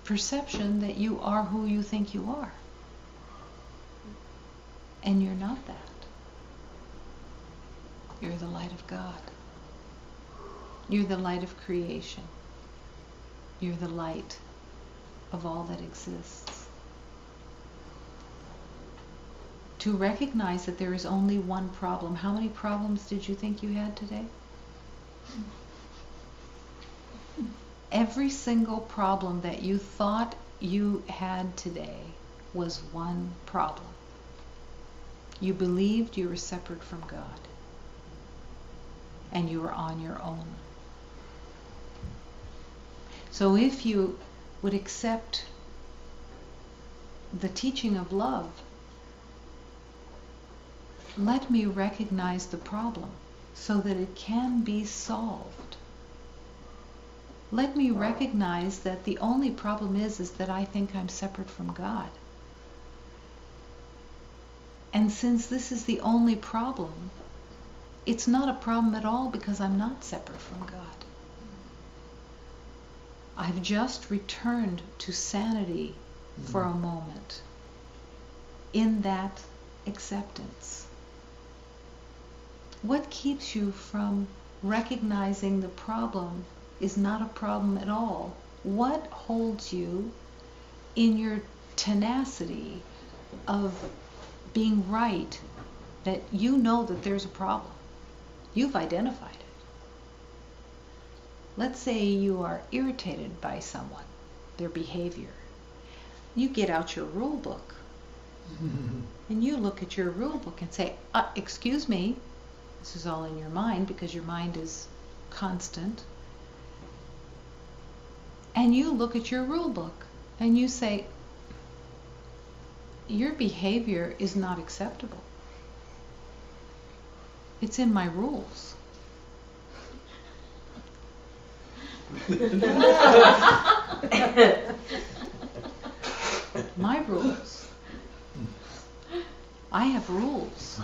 perception that you are who you think you are. And you're not that. You're the light of God. You're the light of creation. You're the light of all that exists. To recognize that there is only one problem. How many problems did you think you had today? Every single problem that you thought you had today was one problem. You believed you were separate from God, and you were on your own. So if you would accept the teaching of love, let me recognize the problem so that it can be solved. Let me recognize that the only problem is that I think I'm separate from God. And since this is the only problem, it's not a problem at all because I'm not separate from God. I've just returned to sanity for a moment in that acceptance. What keeps you from recognizing the problem is not a problem at all? What holds you in your tenacity of being right, that you know that there's a problem? You've identified it. Let's say you are irritated by someone, their behavior. You get out your rule book and you look at your rule book and say, excuse me, this is all in your mind because your mind is constant. And you look at your rule book and you say, your behavior is not acceptable. It's in my rules. My rules. I have rules.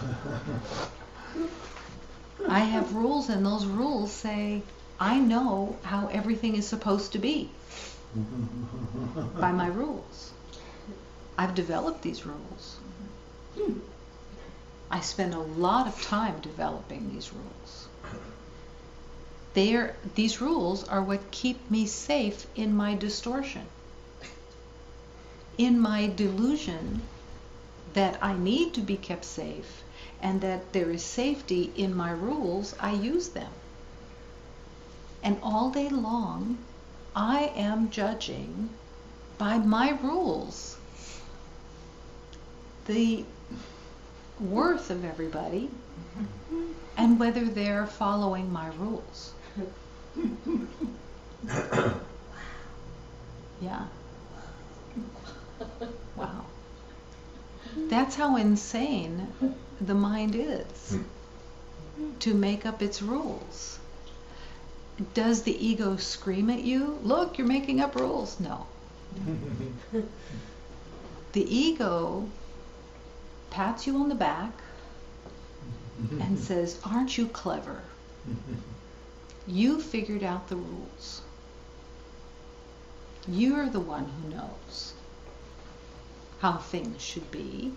I have rules, and those rules say, I know how everything is supposed to be by my rules. I've developed these rules. I spend a lot of time developing these rules. These rules are what keep me safe in my distortion. In my delusion that I need to be kept safe and that there is safety in my rules, I use them. And all day long, I am judging by my rules the worth of everybody and whether they're following my rules. Yeah. Wow. That's how insane the mind is to make up its rules. Does the ego scream at you, look, you're making up rules? No. The ego pats you on the back and says, aren't you clever? You figured out the rules. You're the one who knows how things should be.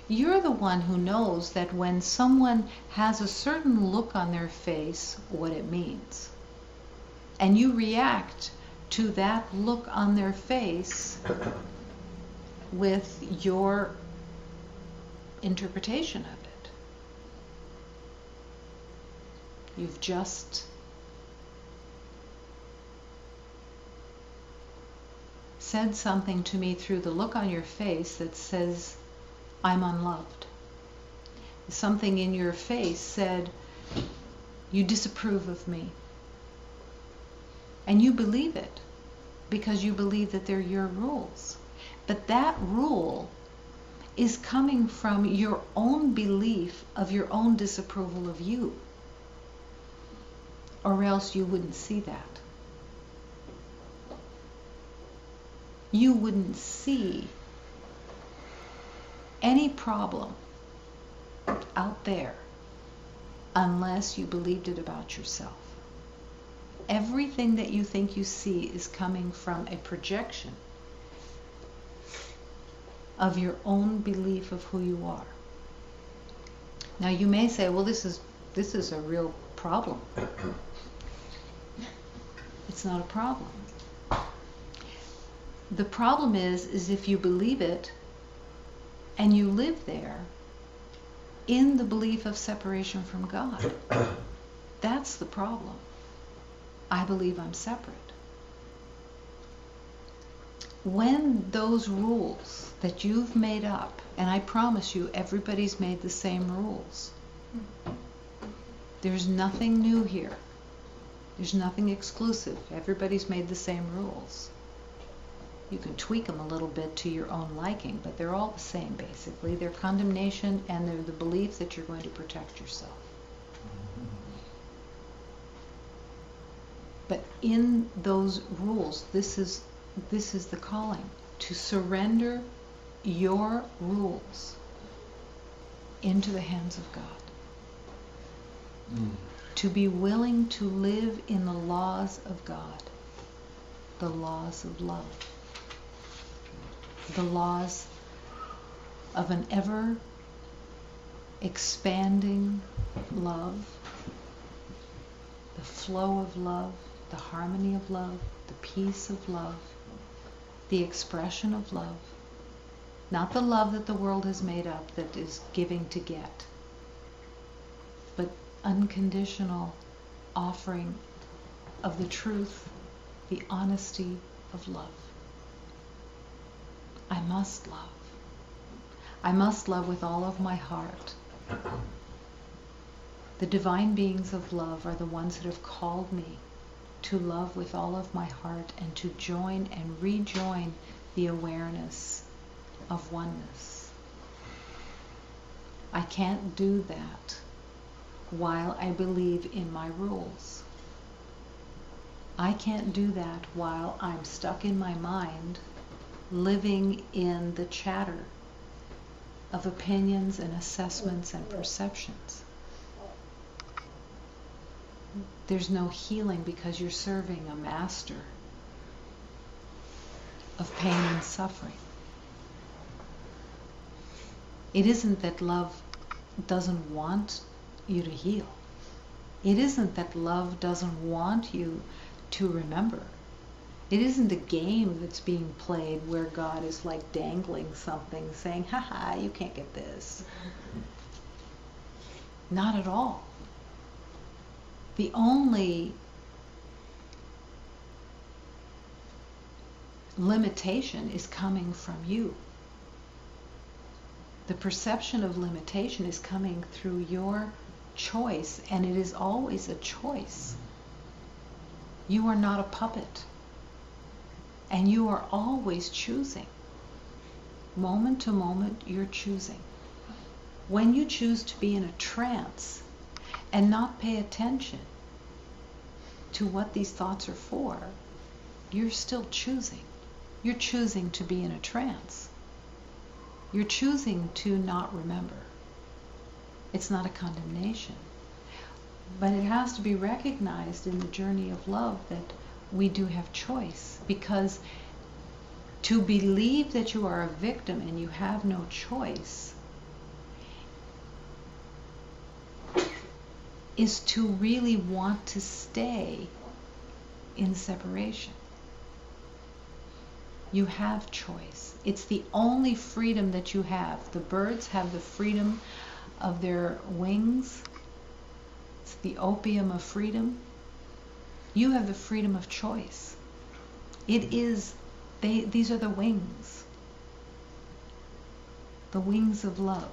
You're the one who knows that when someone has a certain look on their face, what it means. And you react to that look on their face with your interpretation of it. You've just said something to me through the look on your face that says, I'm unloved. Something in your face said, you disapprove of me. And you believe it because you believe that they're your rules. But that rule is coming from your own belief of your own disapproval of you. Or else you wouldn't see that. You wouldn't see any problem out there unless you believed it about yourself. Everything that you think you see is coming from a projection of your own belief of who you are. Now you may say, well, this is a real problem. It's not a problem. The problem is if you believe it and you live there in the belief of separation from God. That's the problem. I believe I'm separate. When those rules that you've made up, and I promise you everybody's made the same rules. There's nothing new here. There's nothing exclusive. Everybody's made the same rules. You can tweak them a little bit to your own liking, but they're all the same, basically. They're condemnation, and they're the belief that you're going to protect yourself. But in those rules, this is the calling, to surrender your rules into the hands of God. To be willing to live in the laws of God, the laws of love, the laws of an ever expanding love, the flow of love, the harmony of love, the peace of love, the expression of love. Not the love that the world has made up that is giving to get, but unconditional offering of the truth, the honesty of love. I must love. I must love with all of my heart. The divine beings of love are the ones that have called me to love with all of my heart and to join and rejoin the awareness of oneness. I can't do that while I believe in my rules. I can't do that while I'm stuck in my mind, living in the chatter of opinions and assessments and perceptions. There's no healing because you're serving a master of pain and suffering. It isn't that love doesn't want you to heal. It isn't that love doesn't want you to remember. It isn't a game that's being played where God is like dangling something saying, ha, you can't get this. Not at all. The only limitation is coming from you. The perception of limitation is coming through your choice, and it is always a choice. You are not a puppet, and you are always choosing. Moment to moment, you're choosing. When you choose to be in a trance and not pay attention to what these thoughts are for, you're still choosing. You're choosing to be in a trance. You're choosing to not remember. It's not a condemnation. But it has to be recognized in the journey of love that we do have choice, because to believe that you are a victim and you have no choice is to really want to stay in separation. You have choice. It's the only freedom that you have. The birds have the freedom of their wings. It's the opium of freedom. You have the freedom of choice. It is, these are the wings. The wings of love.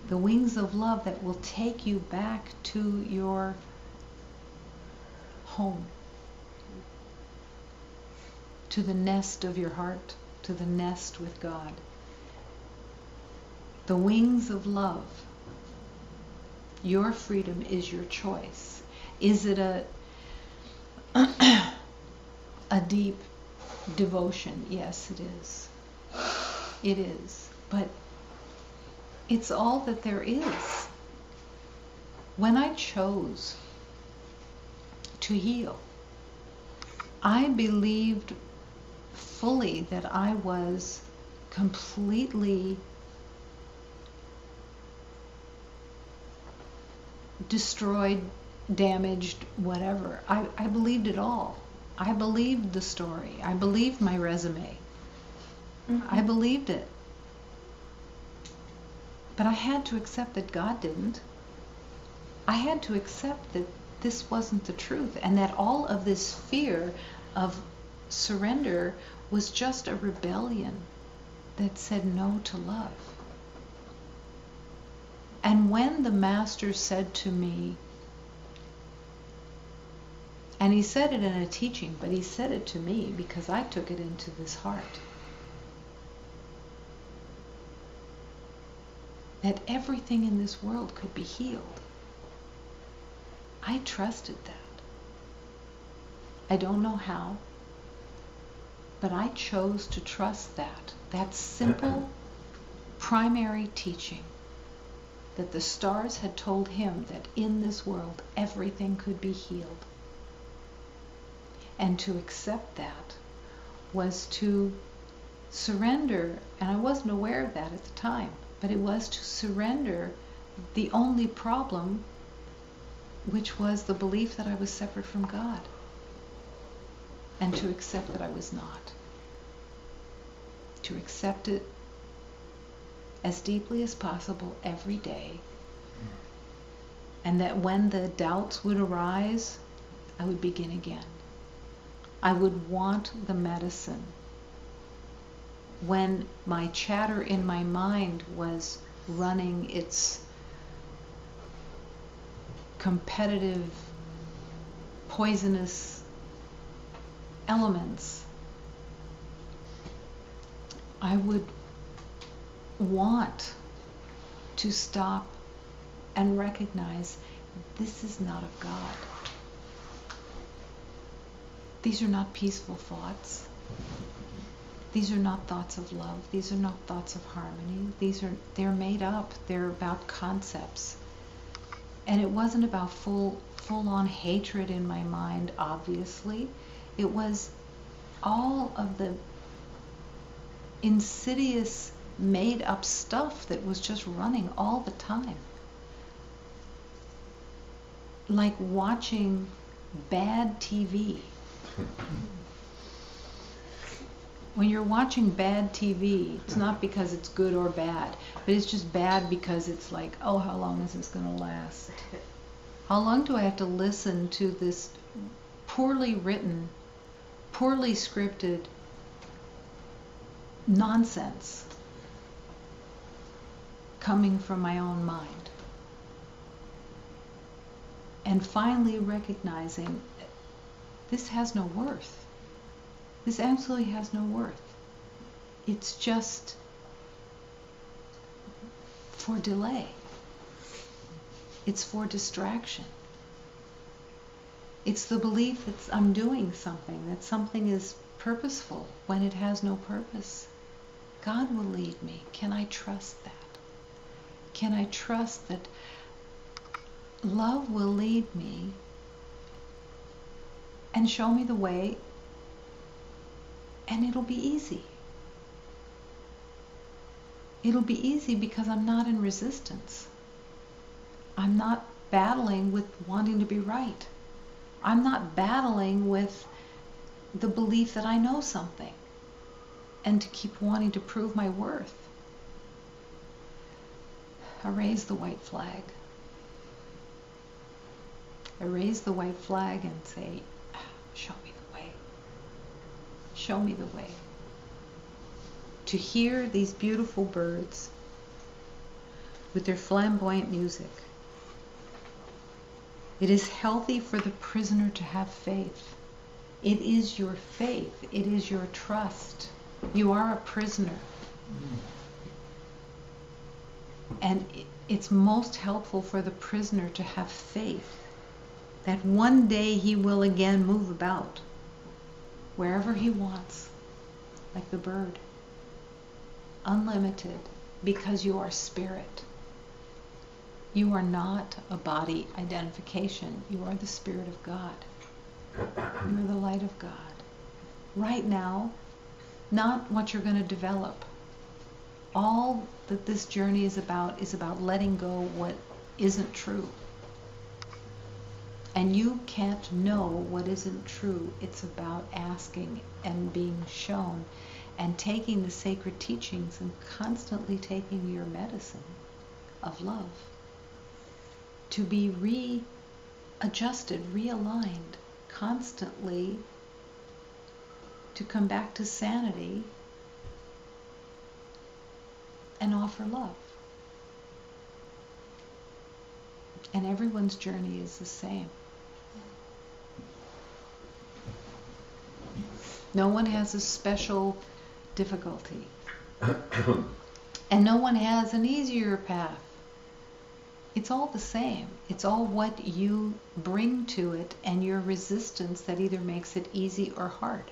The wings of love that will take you back to your home, to the nest of your heart, to the nest with God. The wings of love. Your freedom is your choice. Is it a deep devotion? Yes, it is. It is. But it's all that there is. When I chose to heal, I believed fully that I was completely destroyed, damaged, whatever. I believed it all. I believed the story. I believed my resume. I believed it. But I had to accept that God didn't. I had to accept that this wasn't the truth, and that all of this fear of surrender was just a rebellion that said no to love. And when the Master said to me, And he said it in a teaching, but he said it to me because I took it into this heart. That everything in this world could be healed. I trusted that. I don't know how, but I chose to trust that. That simple, primary teaching that the stars had told him that in this world everything could be healed. And to accept that was to surrender, and I wasn't aware of that at the time, but it was to surrender the only problem, which was the belief that I was separate from God, and to accept that I was not. To accept it as deeply as possible every day, and that when the doubts would arise, I would begin again. I would want the medicine. When my chatter in my mind was running its competitive, poisonous elements, I would want to stop and recognize this is not of God. These are not peaceful thoughts. These are not thoughts of love. These are not thoughts of harmony. They're made up. They're about concepts. And it wasn't about full-on hatred in my mind, obviously. It was all of the insidious, made-up stuff that was just running all the time. Like watching bad TV. When you're watching bad TV, it's not because it's good or bad, but it's just bad because it's like, oh, how long is this going to last? How long do I have to listen to this poorly written, poorly scripted nonsense coming from my own mind? And finally recognizing this has no worth. This absolutely has no worth. It's just for delay. It's for distraction. It's the belief that I'm doing something, that something is purposeful when it has no purpose. God will lead me. Can I trust that? Can I trust that love will lead me and show me the way, and it'll be easy. It'll be easy because I'm not in resistance. I'm not battling with wanting to be right. I'm not battling with the belief that I know something and to keep wanting to prove my worth. I raise the white flag. I raise the white flag and say, show me the way. Show me the way. To hear these beautiful birds with their flamboyant music. It is healthy for the prisoner to have faith. It is your faith. It is your trust. You are a prisoner. And it's most helpful for the prisoner to have faith that one day he will again move about wherever he wants, like the bird. Unlimited, because you are spirit. You are not a body identification. You are the Spirit of God. You are the light of God. Right now, not what you're going to develop. All that this journey is about letting go what isn't true. And you can't know what isn't true. It's about asking and being shown and taking the sacred teachings and constantly taking your medicine of love to be readjusted, realigned, constantly to come back to sanity and offer love. And everyone's journey is the same. No one has a special difficulty. And no one has an easier path. It's all the same. It's all what you bring to it and your resistance that either makes it easy or hard.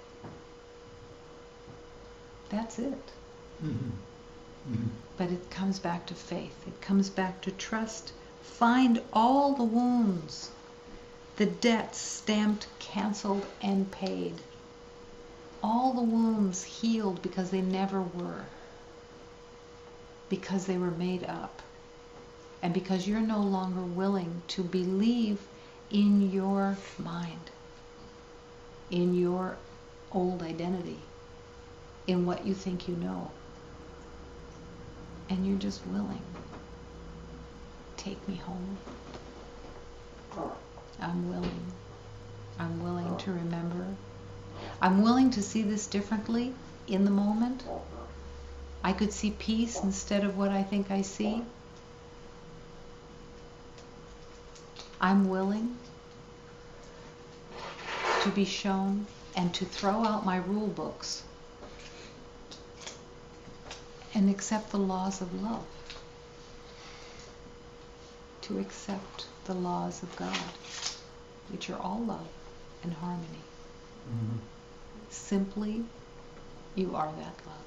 That's it. Mm-hmm. Mm-hmm. But it comes back to faith. It comes back to trust. Find all the wounds, the debts stamped, canceled, and paid. All the wounds healed because they never were. Because they were made up. And because you're no longer willing to believe in your mind, in your old identity, in what you think you know. And you're just willing. Take me home. I'm willing. I'm willing to remember. I'm willing to see this differently in the moment. I could see peace instead of what I think I see. I'm willing to be shown and to throw out my rule books and accept the laws of love. To accept the laws of God, which are all love and harmony. Mm-hmm. Simply, you are that love.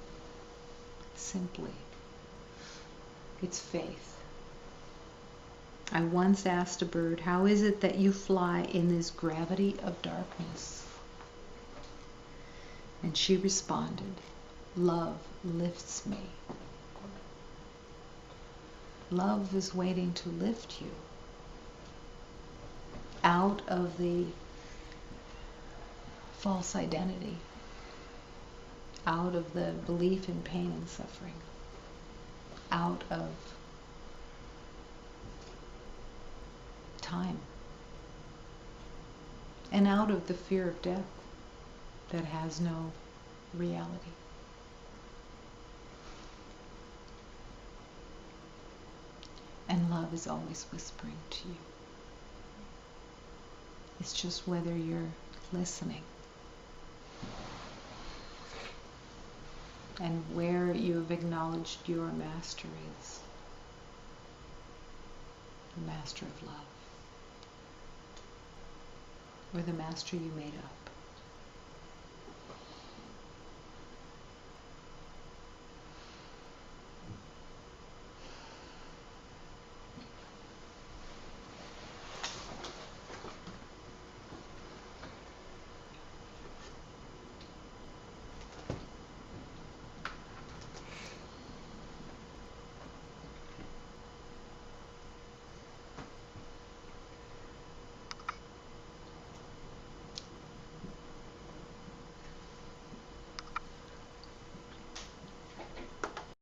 Simply. It's faith. I once asked a bird, how is it that you fly in this gravity of darkness? And she responded, love lifts me. Love is waiting to lift you out of the false identity, out of the belief in pain and suffering, out of time, and out of the fear of death that has no reality. And love is always whispering to you. It's just whether you're listening and where you have acknowledged your master is. The master of love. Or the master you made up.